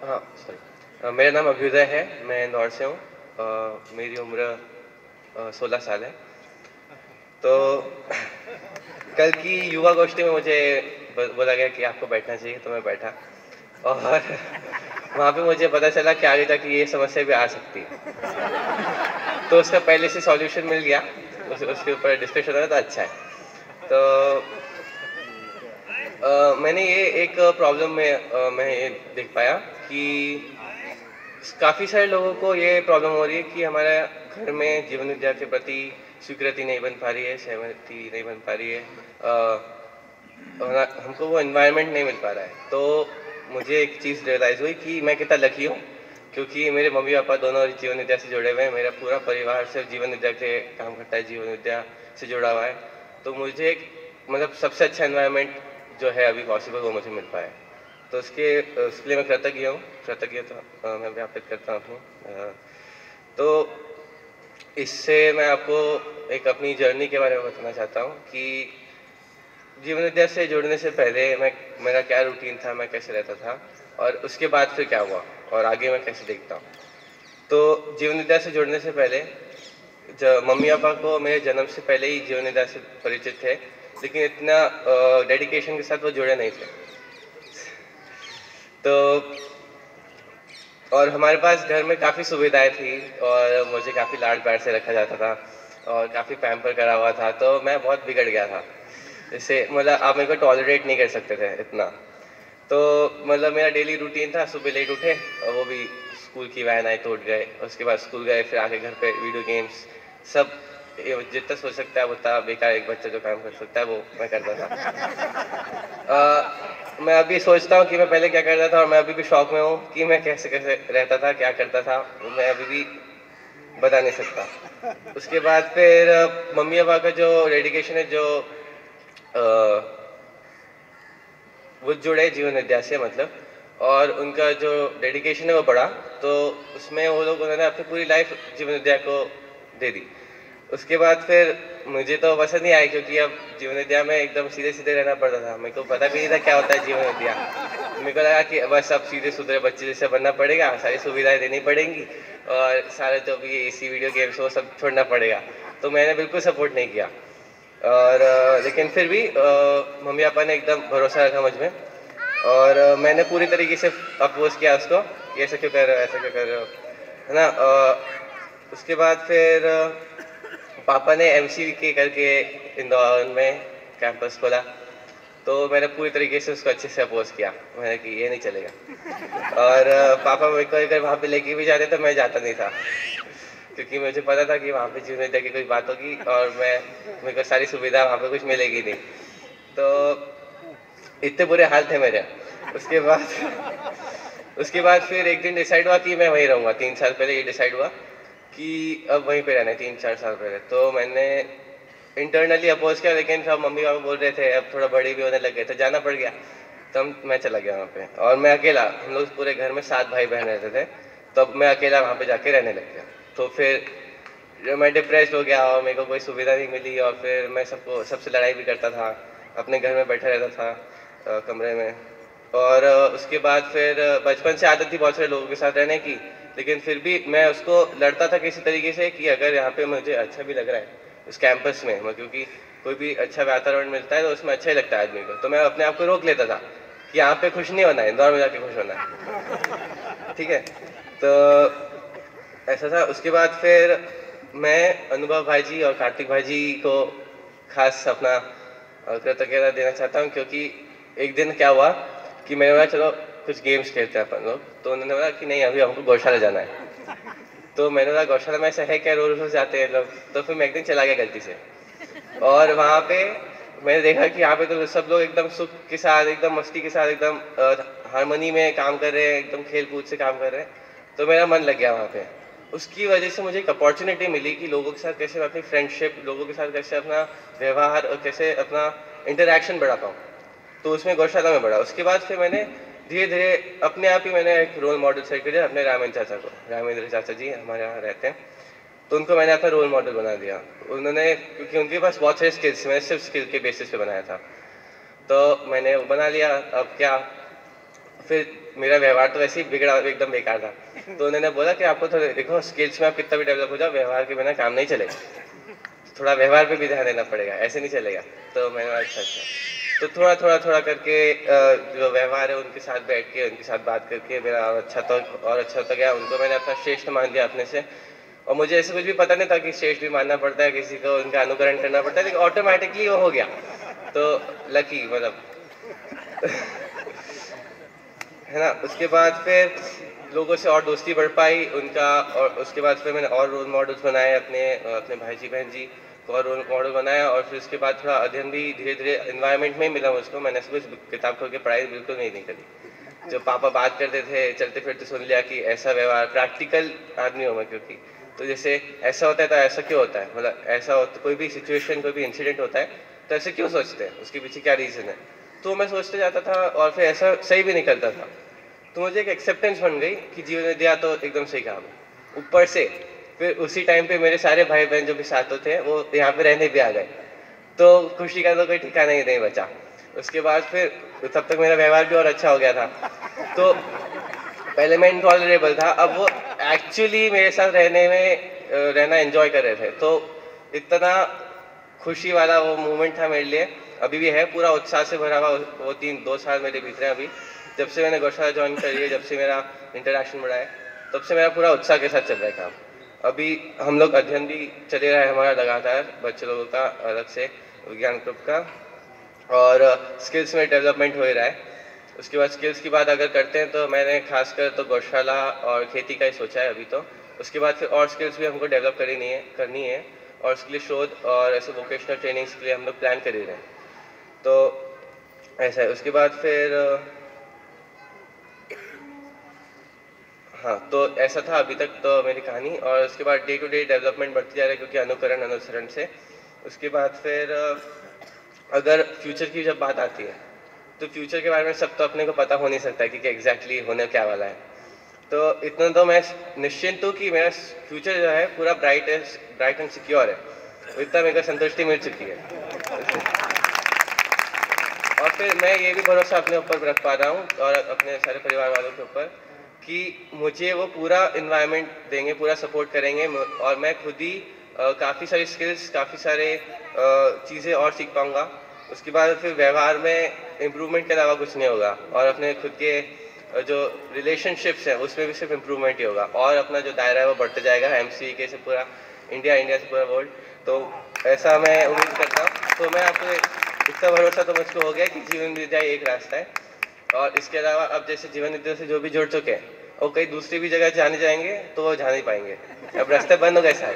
हाँ सॉरी, मेरा नाम अभ्युदय है, मैं इंदौर से हूँ। मेरी उम्र 16 साल है। तो कल की युवा गोष्ठी में मुझे बोला गया कि आपको बैठना चाहिए, तो मैं बैठा, और वहाँ पे मुझे पता चला कि आगे तक ये समस्या भी आ सकती है। तो उसका पहले से सॉल्यूशन मिल गया, उसके ऊपर डिस्कशन हो रहा था, अच्छा है। तो मैंने ये एक प्रॉब्लम में मैं ये देख पाया कि काफ़ी सारे लोगों को ये प्रॉब्लम हो रही है कि हमारे घर में जीवन विद्या के प्रति स्वीकृति नहीं बन पा रही है, सहमति नहीं बन पा रही है, हमको वो एनवायरनमेंट नहीं मिल पा रहा है। तो मुझे एक चीज़ रियलाइज़ हुई कि मैं कितना लकी हूँ, क्योंकि मेरे मम्मी पापा दोनों जीवन विद्या से जुड़े हुए हैं, मेरा पूरा परिवार सिर्फ जीवन विद्या के काम करता है, जीवन विद्या से जुड़ा हुआ है। तो मुझे एक मतलब सबसे अच्छा एनवायरनमेंट जो है अभी पॉसिबल वो मुझे मिल पाया। तो उसके लिए मैं कृतज्ञ हूँ, कृतज्ञता मैं व्यापित करता हूँ। तो इससे मैं आपको एक अपनी जर्नी के बारे में बताना चाहता हूँ कि जीवन विद्या से जुड़ने से पहले मेरा क्या रूटीन था, मैं कैसे रहता था, और उसके बाद फिर क्या हुआ और आगे मैं कैसे देखता हूँ। तो जीवन विद्या से जुड़ने से पहले मम्मी पापा को मेरे जन्म से पहले ही जीवन विद्या से परिचित थे, लेकिन इतना डेडिकेशन के साथ वो जुड़े नहीं थे। तो और हमारे पास घर में काफ़ी सुविधाएं थी और मुझे काफ़ी लाड प्यार से रखा जाता था और काफ़ी पैम्पर करा हुआ था, तो मैं बहुत बिगड़ गया था। जैसे मतलब आप मेरे को टॉलरेट नहीं कर सकते थे इतना। तो मतलब मेरा डेली रूटीन था, सुबह लेट उठे और वो भी स्कूल की वैन आई तो उठ गए, उसके बाद स्कूल गए, फिर आके घर पे वीडियो गेम्स सब जितना सोच सकता है उतना बेकार एक बच्चा जो काम कर सकता है वो मैं करता था। मैं अभी सोचता हूँ कि मैं पहले क्या करता था और मैं अभी भी शौक में हूँ कि मैं कैसे कैसे रहता था, क्या करता था, मैं अभी भी बता नहीं सकता। उसके बाद फिर मम्मी पापा का जो डेडिकेशन है, जो वो जुड़े जीवन विद्या से मतलब, और उनका जो डेडिकेशन है वो बढ़ा, तो उसमें वो लोग उन्होंने अपनी पूरी लाइफ जीवन विद्या को दे दी। उसके बाद फिर मुझे तो पसंद नहीं आया, क्योंकि अब जीवन विद्या में एकदम सीधे सीधे रहना पड़ता था, मेरे को पता भी नहीं था क्या होता है जीवन विद्या। मेरे को लगा कि बस अब सीधे सुधरे बच्चे जैसे बनना पड़ेगा, सारी सुविधाएं देनी पड़ेंगी और सारे जो भी एसी वीडियो गेम्स वो सब छोड़ना पड़ेगा। तो मैंने बिल्कुल सपोर्ट नहीं किया, और लेकिन फिर भी मम्मी पापा ने एकदम भरोसा रखा मुझ में, और मैंने पूरी तरीके से अपोज किया उसको, ये ऐसा क्यों कर रहे हो, ऐसा क्यों कर रहे हो, है ना। उसके बाद फिर पापा ने MCVK करके इंदौर में कैंपस खोला, तो मैंने पूरी तरीके से उसको अच्छे से अपोज किया। मैंने कि ये नहीं चलेगा। और पापा मेरे को अगर वहाँ पे लेके भी जाते तो मैं जाता नहीं था, क्योंकि मुझे पता था कि वहाँ पे जीवन विद्या की कोई बात होगी और मेरे को सारी सुविधा वहाँ पे कुछ मिलेगी नहीं। तो इतने बुरे हाल थे मेरे। उसके बाद फिर एक दिन डिसाइड हुआ कि मैं वहीं रहूँगा। 3 साल पहले ये डिसाइड हुआ कि अब वहीं पे रहना है, 3-4 साल पहले। तो मैंने इंटरनली अपोज किया, लेकिन सब मम्मी पापा बोल रहे थे, अब थोड़ा बड़े भी होने लग गए तो जाना पड़ गया। तो मैं चला गया वहाँ पे, और मैं अकेला, हम लोग पूरे घर में 7 भाई बहन रहते थे, तो अब मैं अकेला वहाँ पे जाके रहने लग गया। तो फिर मैं डिप्रेस्ड हो गया और मेरे को कोई सुविधा नहीं मिली, और फिर मैं सबसे लड़ाई भी करता था, अपने घर में बैठा रहता था कमरे में। और उसके बाद फिर बचपन से आदत थी बहुत सारे लोगों के साथ रहने की, लेकिन फिर भी मैं उसको लड़ता था किसी तरीके से कि अगर यहाँ पे मुझे अच्छा भी लग रहा है उस कैंपस में, क्योंकि कोई भी अच्छा वातावरण मिलता है तो उसमें अच्छा ही लगता है आदमी को, तो मैं अपने आप को रोक लेता था कि यहाँ पे खुश नहीं होना है, इंदौर में जाके खुश होना है। ठीक है, तो ऐसा था। उसके बाद फिर मैं अनुभव भाई जी और कार्तिक भाई जी को खास अपना कृतज्ञता देना चाहता हूँ, क्योंकि एक दिन क्या हुआ कि मैंने बोला चलो कुछ गेम्स खेलते हैं अपन लोग, तो उन्होंने बोला कि नहीं अभी हमको गौशाला जाना है। तो मैंने बोला गौशाला में ऐसा है क्या, रोज जाते हैं लोग? तो फिर मैं एक दिन चला गया गलती से, और वहाँ पे मैंने देखा कि यहाँ पे तो सब लोग एकदम सुख के साथ, एकदम मस्ती के साथ, एकदम हारमोनी में काम कर रहे हैं, एकदम खेल कूद से काम कर रहे हैं। तो मेरा मन लग गया वहाँ पे। उसकी वजह से मुझे एक अपॉर्चुनिटी मिली कि लोगों के साथ कैसे मैं अपनी फ्रेंडशिप, लोगों के साथ कैसे अपना व्यवहार और कैसे अपना इंटरेक्शन बढ़ा पाऊँ। तो उसमें गौशाला में बढ़ा। उसके बाद फिर मैंने धीरे धीरे अपने आप ही मैंने एक रोल मॉडल सेट कर दिया अपने रामेंद्र चाचा को। रामेंद्र चाचा जी हमारे यहाँ रहते हैं, तो उनको मैंने अपना रोल मॉडल बना दिया। उन्होंने, क्योंकि उनके पास बहुत सारे स्किल्स, मैंने सिर्फ स्किल के बेसिस पे बनाया था, तो मैंने वो बना लिया। अब क्या, फिर मेरा व्यवहार तो वैसे ही बिगड़ा, एकदम बेकार था। तो उन्होंने बोला कि आपको थोड़ा देखो, स्किल्स में आप कितना भी डेवलप हो जाओ, व्यवहार के बिना काम नहीं चलेगा, थोड़ा व्यवहार पे भी ध्यान देना पड़ेगा, ऐसे नहीं चलेगा। तो मैंने अच्छा तो थोड़ा करके जो व्यवहार है उनके साथ बैठ के, उनके साथ बात करके मेरा और अच्छा होता गया। उनको मैंने अपना श्रेष्ठ मान लिया अपने से, और मुझे ऐसे कुछ भी पता नहीं था कि श्रेष्ठ भी मानना पड़ता है, किसी को उनका अनुकरण करना पड़ता है, लेकिन ऑटोमेटिकली वो हो गया। तो लकी मतलब है ना। उसके बाद फिर लोगों से और दोस्ती बढ़ पाई उनका, और उसके बाद फिर मैंने और रोल मॉडल्स बनाए, अपने भाई जी बहन जी को और रोल मॉडल बनाया। और फिर उसके बाद थोड़ा अध्ययन भी धीरे धीरे इन्वायरमेंट में मिला मुझको। मैंने ऐसे कुछ किताब खोल के पढ़ाई बिल्कुल नहीं करी। जो पापा बात करते थे चलते फिरते सुन लिया कि ऐसा व्यवहार, प्रैक्टिकल आदमी हूँ मैं, क्योंकि तो जैसे ऐसा होता है तो ऐसा क्यों होता है, मतलब ऐसा होता, कोई भी सिचुएशन, कोई भी इंसिडेंट होता है तो ऐसे क्यों सोचते हैं, उसके पीछे क्या रीज़न है, तो मैं सोचते जाता था और फिर ऐसा सही भी निकलता था। तो मुझे एक एक्सेप्टेंस बन गई कि जीवन विद्या तो एकदम सही काम है। ऊपर से फिर उसी टाइम पे मेरे सारे भाई बहन जो भी साथ होते हैं वो यहाँ पे रहने भी आ गए, तो खुशी का तो कोई ठिकाना ही नहीं बचा। उसके बाद फिर तब तक मेरा व्यवहार भी और अच्छा हो गया था। तो पहले मैं इनटॉलरेबल था, अब वो एक्चुअली मेरे साथ रहना एंजॉय कर रहे थे। तो इतना खुशी वाला वो मोमेंट था मेरे लिए, अभी भी है, पूरा उत्साह से भरा हुआ वो 2 साल मेरे भीतर अभी। जब से मैंने गौशाला ज्वाइन करी है, जब से मेरा इंटरेक्शन बढ़ा है, तब से मेरा पूरा उत्साह के साथ चल रहा है काम। अभी हम लोग अध्ययन भी चले रहा है हमारा लगातार, बच्चे लोगों का अलग से विज्ञान ग्रुप का, और स्किल्स में डेवलपमेंट हो ही रहा है। उसके बाद स्किल्स की बात अगर करते हैं तो मैंने खासकर तो गौशाला और खेती का ही सोचा है अभी तो। उसके बाद फिर और स्किल्स भी हमको डेवलप करनी है और उसके लिए शोध और ऐसे वोकेशनल ट्रेनिंग्स के लिए हम लोग प्लान कर ही रहे हैं। तो ऐसा है। उसके बाद फिर हाँ, तो ऐसा था अभी तक तो मेरी कहानी। और उसके बाद डे टू डे डेवलपमेंट बढ़ती जा रही है, क्योंकि अनुसरण से। उसके बाद फिर अगर फ्यूचर की जब बात आती है तो फ्यूचर के बारे में सब तो अपने को पता हो नहीं सकता कि एग्जैक्टली होने क्या वाला है। तो इतना तो मैं निश्चिंत हूँ कि मेरा फ्यूचर जो है पूरा ब्राइट एंड सिक्योर है, इतना मेरे को संतुष्टि मिल चुकी है। और फिर मैं ये भी भरोसा अपने ऊपर रख पा रहा हूँ और अपने सारे परिवार वालों के ऊपर कि मुझे वो पूरा इन्वायरमेंट देंगे, पूरा सपोर्ट करेंगे, और मैं खुद ही काफ़ी सारी स्किल्स, काफ़ी सारे चीज़ें और सीख पाऊँगा। उसके बाद फिर व्यवहार में इम्प्रूवमेंट के अलावा कुछ नहीं होगा, और अपने खुद के जो रिलेशनशिप्स हैं उसमें भी सिर्फ इम्प्रूवमेंट ही होगा, और अपना जो दायरा है वो बढ़ते जाएगा MCA से पूरा इंडिया से पूरा वर्ल्ड। तो ऐसा मैं उम्मीद करता हूँ। तो मैं आपको इतना भरोसा तो मुझको हो गया कि जीवन विद्या एक रास्ता है। और इसके अलावा अब जैसे जीवन विद्या से जो भी जुड़ चुके हैं वो कहीं दूसरी भी जगह जाने जाएंगे तो वो जा नहीं पाएंगे। अब रास्ते बंद हो गए सारे,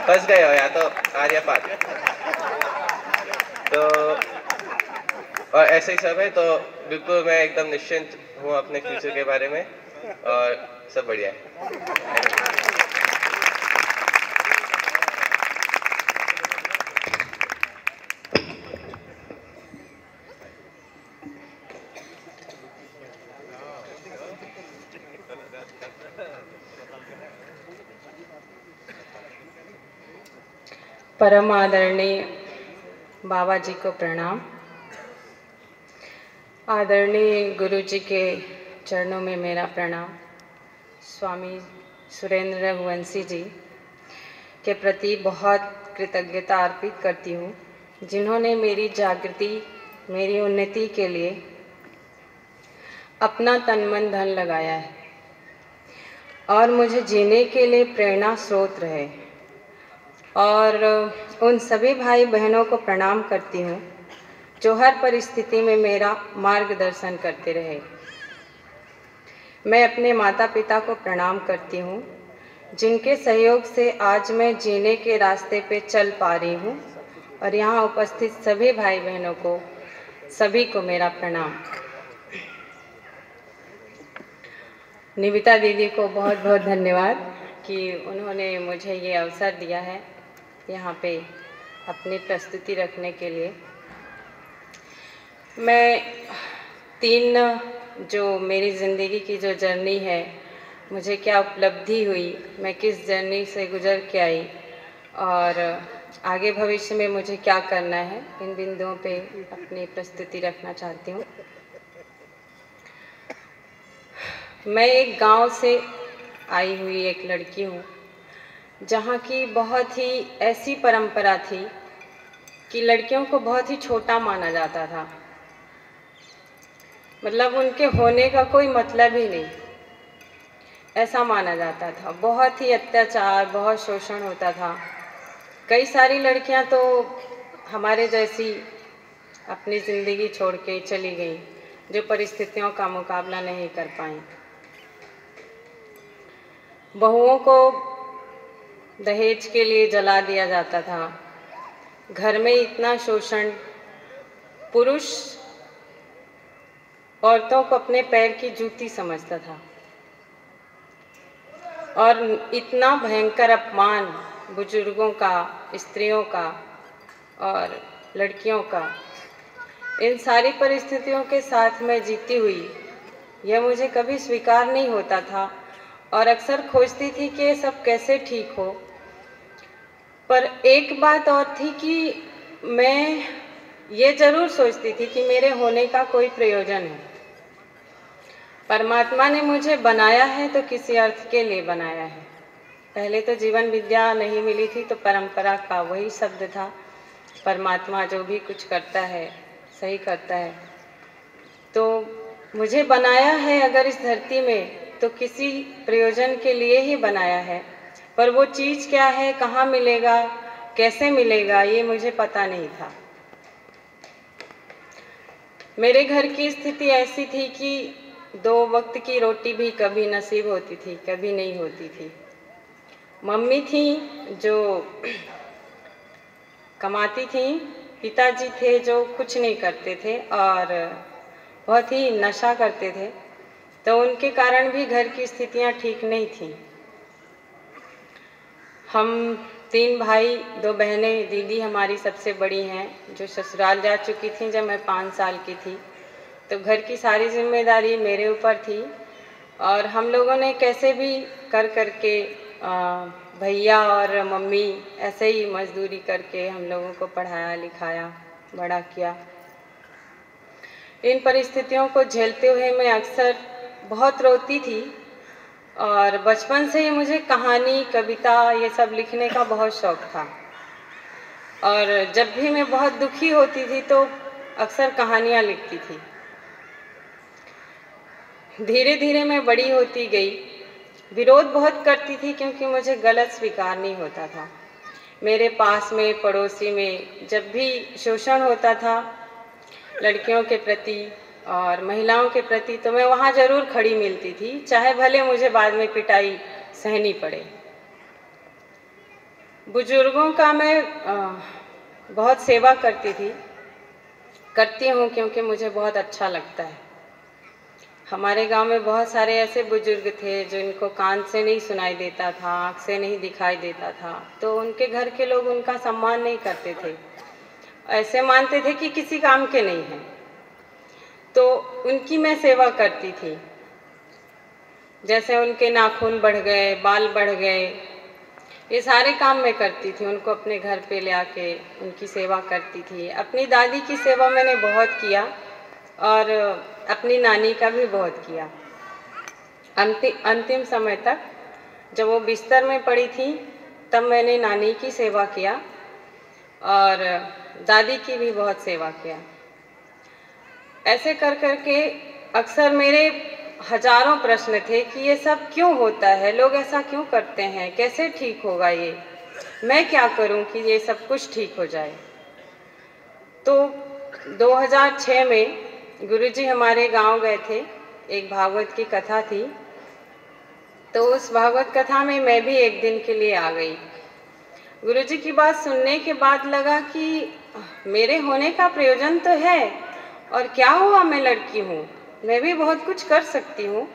फंस गए हो या तो आर्या पार। तो और ऐसे ही सब है, तो बिल्कुल मैं एकदम निश्चिंत हूँ अपने फ्यूचर के बारे में और सब बढ़िया है। परम आदरणीय बाबा जी को प्रणाम। आदरणीय गुरु जी के चरणों में मेरा प्रणाम। स्वामी सुरेंद्र रघुवंशी जी के प्रति बहुत कृतज्ञता अर्पित करती हूँ, जिन्होंने मेरी जागृति, मेरी उन्नति के लिए अपना तन मन धन लगाया है और मुझे जीने के लिए प्रेरणा स्रोत रहे। और उन सभी भाई बहनों को प्रणाम करती हूँ जो हर परिस्थिति में मेरा मार्गदर्शन करते रहे। मैं अपने माता पिता को प्रणाम करती हूँ, जिनके सहयोग से आज मैं जीने के रास्ते पे चल पा रही हूँ। और यहाँ उपस्थित सभी भाई बहनों को, सभी को मेरा प्रणाम। निविता दीदी को बहुत बहुत धन्यवाद कि उन्होंने मुझे ये अवसर दिया है यहाँ पे अपनी प्रस्तुति रखने के लिए। मैं जो मेरी ज़िंदगी की जो जर्नी है, मुझे क्या उपलब्धि हुई, मैं किस जर्नी से गुजर के आई और आगे भविष्य में मुझे क्या करना है, इन बिंदुओं पे अपनी प्रस्तुति रखना चाहती हूँ। मैं एक गांव से आई हुई एक लड़की हूँ, जहाँ की बहुत ही ऐसी परंपरा थी कि लड़कियों को बहुत ही छोटा माना जाता था। मतलब उनके होने का कोई मतलब ही नहीं, ऐसा माना जाता था। बहुत ही अत्याचार, बहुत शोषण होता था। कई सारी लड़कियां तो हमारे जैसी अपनी ज़िंदगी छोड़ के चली गई, जो परिस्थितियों का मुकाबला नहीं कर पाई। बहुओं को दहेज के लिए जला दिया जाता था। घर में इतना शोषण, पुरुष औरतों को अपने पैर की जूती समझता था और इतना भयंकर अपमान बुजुर्गों का, स्त्रियों का और लड़कियों का, इन सारी परिस्थितियों के साथ मैं जीती हुई, यह मुझे कभी स्वीकार नहीं होता था और अक्सर खोजती थी कि ये सब कैसे ठीक हो। पर एक बात और थी कि मैं ये ज़रूर सोचती थी कि मेरे होने का कोई प्रयोजन है। परमात्मा ने मुझे बनाया है तो किसी अर्थ के लिए बनाया है। पहले तो जीवन विद्या नहीं मिली थी तो परंपरा का वही शब्द था, परमात्मा जो भी कुछ करता है सही करता है। तो मुझे बनाया है अगर इस धरती में तो किसी प्रयोजन के लिए ही बनाया है, पर वो चीज़ क्या है, कहाँ मिलेगा, कैसे मिलेगा, ये मुझे पता नहीं था। मेरे घर की स्थिति ऐसी थी कि 2 वक्त की रोटी भी कभी नसीब होती थी, कभी नहीं होती थी। मम्मी थी जो कमाती थी, पिताजी थे जो कुछ नहीं करते थे और बहुत ही नशा करते थे, तो उनके कारण भी घर की स्थितियां ठीक नहीं थी। हम 3 भाई 2 बहनें, दीदी हमारी सबसे बड़ी हैं जो ससुराल जा चुकी थी जब मैं 5 साल की थी, तो घर की सारी जिम्मेदारी मेरे ऊपर थी और हम लोगों ने कैसे भी कर के भैया और मम्मी ऐसे ही मजदूरी करके हम लोगों को पढ़ाया लिखाया, बड़ा किया। इन परिस्थितियों को झेलते हुए मैं अक्सर बहुत रोती थी और बचपन से ही मुझे कहानी, कविता ये सब लिखने का बहुत शौक था और जब भी मैं बहुत दुखी होती थी तो अक्सर कहानियाँ लिखती थी। धीरे धीरे मैं बड़ी होती गई, विरोध बहुत करती थी क्योंकि मुझे गलत स्वीकार नहीं होता था। मेरे पास में, पड़ोसी में जब भी शोषण होता था लड़कियों के प्रति और महिलाओं के प्रति, तो मैं वहाँ ज़रूर खड़ी मिलती थी, चाहे भले मुझे बाद में पिटाई सहनी पड़े। बुजुर्गों का मैं बहुत सेवा करती हूँ क्योंकि मुझे बहुत अच्छा लगता है। हमारे गांव में बहुत सारे ऐसे बुजुर्ग थे जिनको कान से नहीं सुनाई देता था, आँख से नहीं दिखाई देता था, तो उनके घर के लोग उनका सम्मान नहीं करते थे, ऐसे मानते थे कि किसी काम के नहीं हैं। तो उनकी मैं सेवा करती थी। जैसे उनके नाखून बढ़ गए, बाल बढ़ गए, ये सारे काम मैं करती थी। उनको अपने घर पे ले आके उनकी सेवा करती थी। अपनी दादी की सेवा मैंने बहुत किया और अपनी नानी का भी बहुत किया। अंतिम समय तक जब वो बिस्तर में पड़ी थी तब मैंने नानी की सेवा किया और दादी की भी बहुत सेवा किया। ऐसे कर कर के अक्सर मेरे हजारों प्रश्न थे कि ये सब क्यों होता है, लोग ऐसा क्यों करते हैं, कैसे ठीक होगा ये, मैं क्या करूं कि ये सब कुछ ठीक हो जाए। तो 2006 में गुरुजी हमारे गांव गए थे, एक भागवत की कथा थी, तो उस भागवत कथा में मैं भी एक दिन के लिए आ गई। गुरुजी की बात सुनने के बाद लगा कि मेरे होने का प्रयोजन तो है, और क्या हुआ, मैं लड़की हूँ, मैं भी बहुत कुछ कर सकती हूँ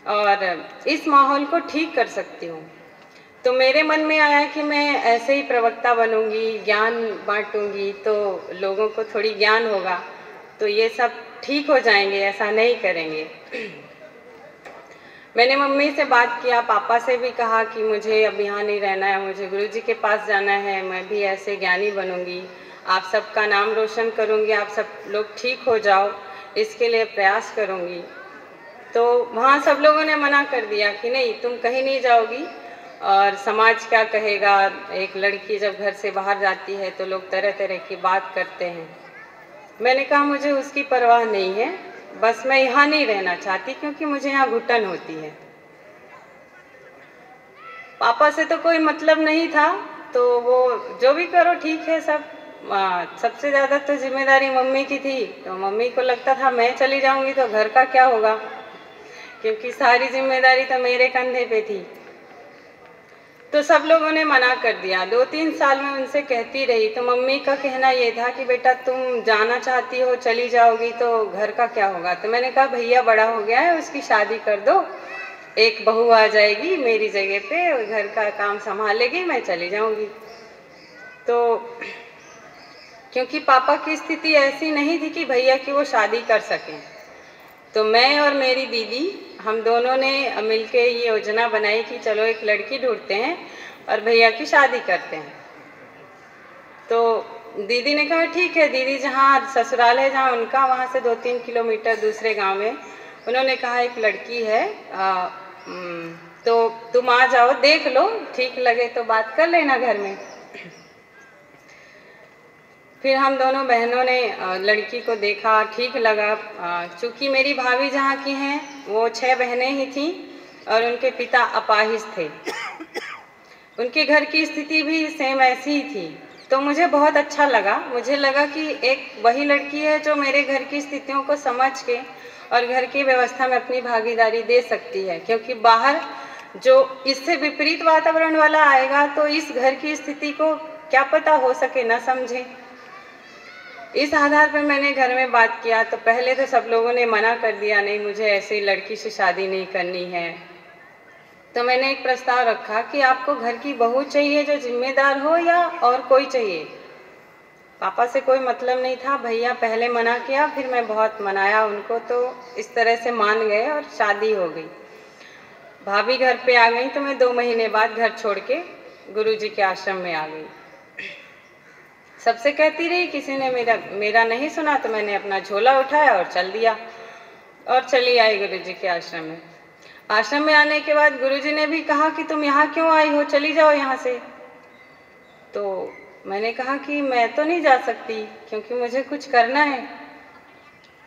और इस माहौल को ठीक कर सकती हूँ। तो मेरे मन में आया कि मैं ऐसे ही प्रवक्ता बनूंगी, ज्ञान बांटूंगी, तो लोगों को थोड़ी ज्ञान होगा, तो ये सब ठीक हो जाएंगे, ऐसा नहीं करेंगे। मैंने मम्मी से बात किया, पापा से भी कहा कि मुझे अब यहाँ नहीं रहना है, मुझे गुरुजी के पास जाना है, मैं भी ऐसे ज्ञानी बनूंगी, आप सबका नाम रोशन करूंगी, आप सब लोग ठीक हो जाओ, इसके लिए प्रयास करूंगी। तो वहाँ सब लोगों ने मना कर दिया कि नहीं, तुम कहीं नहीं जाओगी और समाज क्या कहेगा, एक लड़की जब घर से बाहर जाती है तो लोग तरह तरह की बात करते हैं। मैंने कहा मुझे उसकी परवाह नहीं है, बस मैं यहाँ नहीं रहना चाहती क्योंकि मुझे यहाँ घुटन होती है। पापा से तो कोई मतलब नहीं था, तो वो जो भी करो ठीक है सब। सबसे ज़्यादा तो जिम्मेदारी मम्मी की थी, तो मम्मी को लगता था मैं चली जाऊंगी तो घर का क्या होगा, क्योंकि सारी जिम्मेदारी तो मेरे कंधे पे थी। तो सब लोगों ने मना कर दिया। 2-3 साल में उनसे कहती रही, तो मम्मी का कहना ये था कि बेटा तुम जाना चाहती हो, चली जाओगी तो घर का क्या होगा। तो मैंने कहा भैया बड़ा हो गया है, उसकी शादी कर दो, एक बहू आ जाएगी मेरी जगह पे, घर का काम संभालेगी, मैं चली जाऊंगी। तो क्योंकि पापा की स्थिति ऐसी नहीं थी कि भैया की वो शादी कर सकें, तो मैं और मेरी दीदी हम दोनों ने मिलके ये योजना बनाई कि चलो एक लड़की ढूंढते हैं और भैया की शादी करते हैं। तो दीदी ने कहा ठीक है। दीदी जहाँ ससुराल है जहाँ उनका, वहाँ से 2-3 किलोमीटर दूसरे गांव में, उन्होंने कहा एक लड़की है, तो तुम आ जाओ, देख लो, ठीक लगे तो बात कर लेना घर में। फिर हम दोनों बहनों ने लड़की को देखा, ठीक लगा। चूँकि मेरी भाभी जहाँ की हैं वो 6 बहनें ही थीं और उनके पिता अपाहिज थे, उनके घर की स्थिति भी सेम ऐसी ही थी। तो मुझे बहुत अच्छा लगा, मुझे लगा कि एक वही लड़की है जो मेरे घर की स्थितियों को समझ के और घर की व्यवस्था में अपनी भागीदारी दे सकती है, क्योंकि बाहर जो इससे विपरीत वातावरण वाला आएगा तो इस घर की स्थिति को क्या पता हो सके न समझे। इस आधार पर मैंने घर में बात किया, तो पहले तो सब लोगों ने मना कर दिया, नहीं मुझे ऐसी लड़की से शादी नहीं करनी है। तो मैंने एक प्रस्ताव रखा कि आपको घर की बहू चाहिए जो जिम्मेदार हो या और कोई चाहिए। पापा से कोई मतलब नहीं था, भैया पहले मना किया, फिर मैं बहुत मनाया उनको, तो इस तरह से मान गए और शादी हो गई। भाभी घर पे आ गई तो मैं 2 महीने बाद घर छोड़ के गुरुजी के आश्रम में आ गई। सबसे कहती रही, किसी ने मेरा नहीं सुना, तो मैंने अपना झोला उठाया और चल दिया और चली आई गुरुजी के आश्रम में। आश्रम में आने के बाद गुरुजी ने भी कहा कि तुम यहाँ क्यों आई हो, चली जाओ यहाँ से। तो मैंने कहा कि मैं तो नहीं जा सकती क्योंकि मुझे कुछ करना है।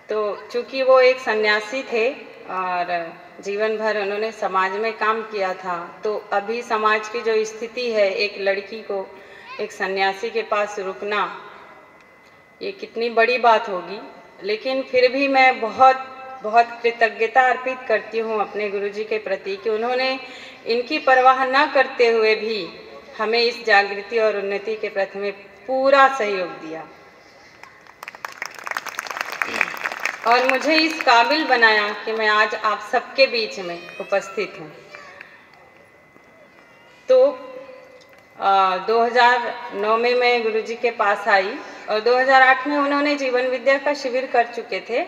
तो चूँकि वो एक सन्यासी थे और जीवन भर उन्होंने समाज में काम किया था, तो अभी समाज की जो स्थिति है एक लड़की को एक सन्यासी के पास रुकना ये कितनी बड़ी बात होगी, लेकिन फिर भी मैं बहुत बहुत कृतज्ञता अर्पित करती हूँ अपने गुरुजी के प्रति कि उन्होंने इनकी परवाह न करते हुए भी हमें इस जागृति और उन्नति के पथ में पूरा सहयोग दिया और मुझे इस काबिल बनाया कि मैं आज आप सबके बीच में उपस्थित हूँ। तो 2009 में मैं गुरुजी के पास आई और 2008 में उन्होंने जीवन विद्या का शिविर कर चुके थे।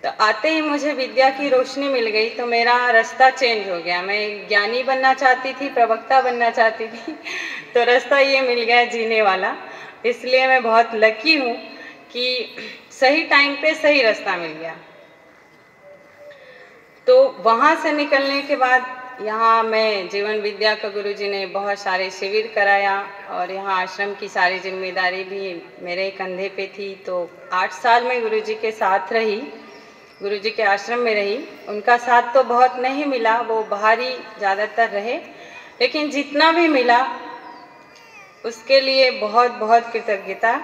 तो आते ही मुझे विद्या की रोशनी मिल गई, तो मेरा रास्ता चेंज हो गया। मैं ज्ञानी बनना चाहती थी, प्रवक्ता बनना चाहती थी, तो रास्ता ये मिल गया जीने वाला। इसलिए मैं बहुत लकी हूँ कि सही टाइम पे सही रास्ता मिल गया। तो वहाँ से निकलने के बाद यहाँ मैं जीवन विद्या का गुरुजी ने बहुत सारे शिविर कराया और यहाँ आश्रम की सारी जिम्मेदारी भी मेरे कंधे पे थी। तो 8 साल में गुरुजी के साथ रही, गुरुजी के आश्रम में रही। उनका साथ तो बहुत नहीं मिला, वो बाहर ही ज़्यादातर रहे, लेकिन जितना भी मिला उसके लिए बहुत बहुत कृतज्ञता।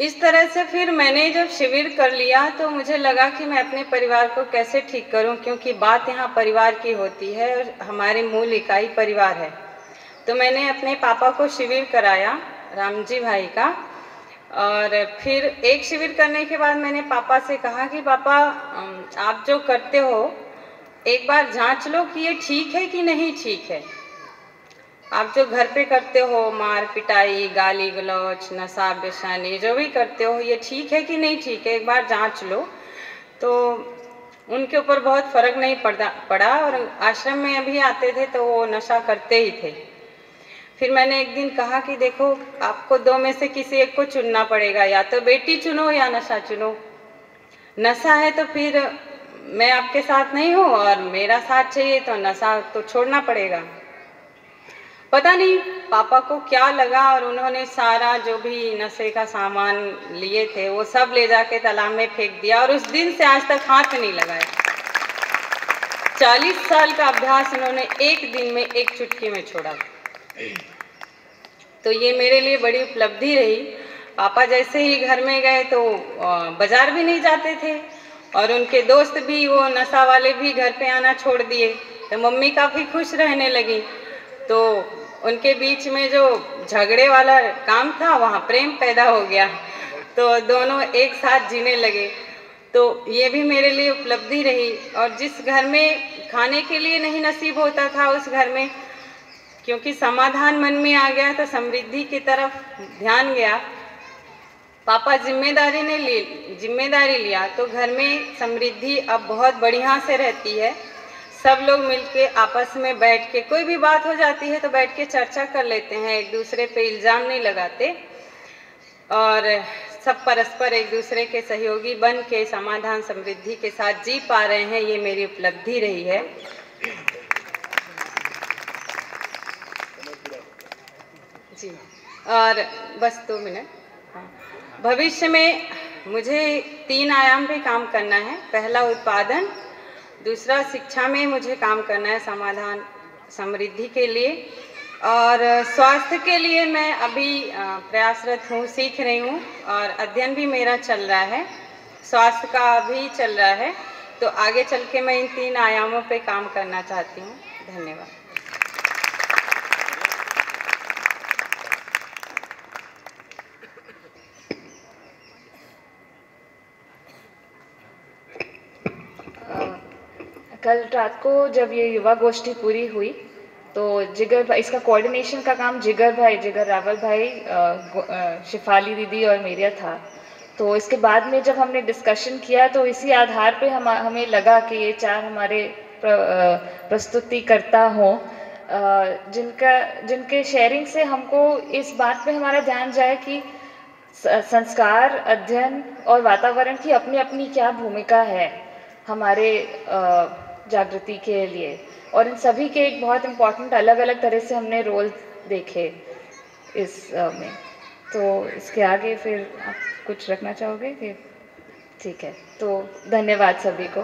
इस तरह से फिर मैंने जब शिविर कर लिया तो मुझे लगा कि मैं अपने परिवार को कैसे ठीक करूं, क्योंकि बात यहाँ परिवार की होती है और हमारी मूल इकाई परिवार है। तो मैंने अपने पापा को शिविर कराया, रामजी भाई का। और फिर एक शिविर करने के बाद मैंने पापा से कहा कि पापा आप जो करते हो एक बार जांच लो कि ये ठीक है कि नहीं ठीक है। आप जो घर पे करते हो, मार पिटाई, गाली गलौच, नशा व्यसन, ये जो भी करते हो ये ठीक है कि नहीं ठीक है, एक बार जांच लो। तो उनके ऊपर बहुत फ़र्क नहीं पड़ा और आश्रम में अभी आते थे तो वो नशा करते ही थे। फिर मैंने एक दिन कहा कि देखो आपको 2 में से किसी एक को चुनना पड़ेगा, या तो बेटी चुनो या नशा चुनो। नशा है तो फिर मैं आपके साथ नहीं हूँ और मेरा साथ चाहिए तो नशा तो छोड़ना पड़ेगा। पता नहीं पापा को क्या लगा और उन्होंने सारा जो भी नशे का सामान लिए थे वो सब ले जाके तालाब में फेंक दिया और उस दिन से आज तक हाथ नहीं लगाया। 40 साल का अभ्यास उन्होंने एक दिन में एक चुटकी में छोड़ा। तो ये मेरे लिए बड़ी उपलब्धि रही। पापा जैसे ही घर में गए तो बाजार भी नहीं जाते थे और उनके दोस्त भी, वो नशा वाले भी घर पे आना छोड़ दिए। तो मम्मी काफ़ी खुश रहने लगी। तो उनके बीच में जो झगड़े वाला काम था वहाँ प्रेम पैदा हो गया, तो दोनों एक साथ जीने लगे। तो ये भी मेरे लिए उपलब्धि रही। और जिस घर में खाने के लिए नहीं नसीब होता था उस घर में, क्योंकि समाधान मन में आ गया तो समृद्धि की तरफ ध्यान गया। पापा जिम्मेदारी लिया तो घर में समृद्धि अब बहुत बढ़िया से रहती है। सब लोग मिलके आपस में बैठ के, कोई भी बात हो जाती है तो बैठ के चर्चा कर लेते हैं, एक दूसरे पे इल्ज़ाम नहीं लगाते और सब परस्पर एक दूसरे के सहयोगी बन के समाधान समृद्धि के साथ जी पा रहे हैं। ये मेरी उपलब्धि रही है। जी, और बस 2 मिनट। हाँ, भविष्य में मुझे 3 आयाम पे काम करना है। पहला उत्पादन, दूसरा शिक्षा में मुझे काम करना है समाधान समृद्धि के लिए, और स्वास्थ्य के लिए मैं अभी प्रयासरत हूँ, सीख रही हूँ और अध्ययन भी मेरा चल रहा है, स्वास्थ्य का भी चल रहा है। तो आगे चल के मैं इन 3 आयामों पे काम करना चाहती हूँ। धन्यवाद। कल रात को जब ये युवा गोष्ठी पूरी हुई तो जिगर भाई, इसका कोऑर्डिनेशन का काम जिगर रावल भाई, शिफाली दीदी और मेरा था। तो इसके बाद में जब हमने डिस्कशन किया तो इसी आधार पे हमें लगा कि ये 4 हमारे प्रस्तुतिकर्ता हों, जिनके शेयरिंग से हमको इस बात पे हमारा ध्यान जाए कि संस्कार, अध्ययन और वातावरण की अपनी अपनी क्या भूमिका है हमारे जागृति के लिए, और इन सभी के एक बहुत इम्पॉर्टेंट अलग अलग तरह से हमने रोल देखे इस में। तो इसके आगे फिर आप कुछ रखना चाहोगे कि? ठीक है, तो धन्यवाद सभी को।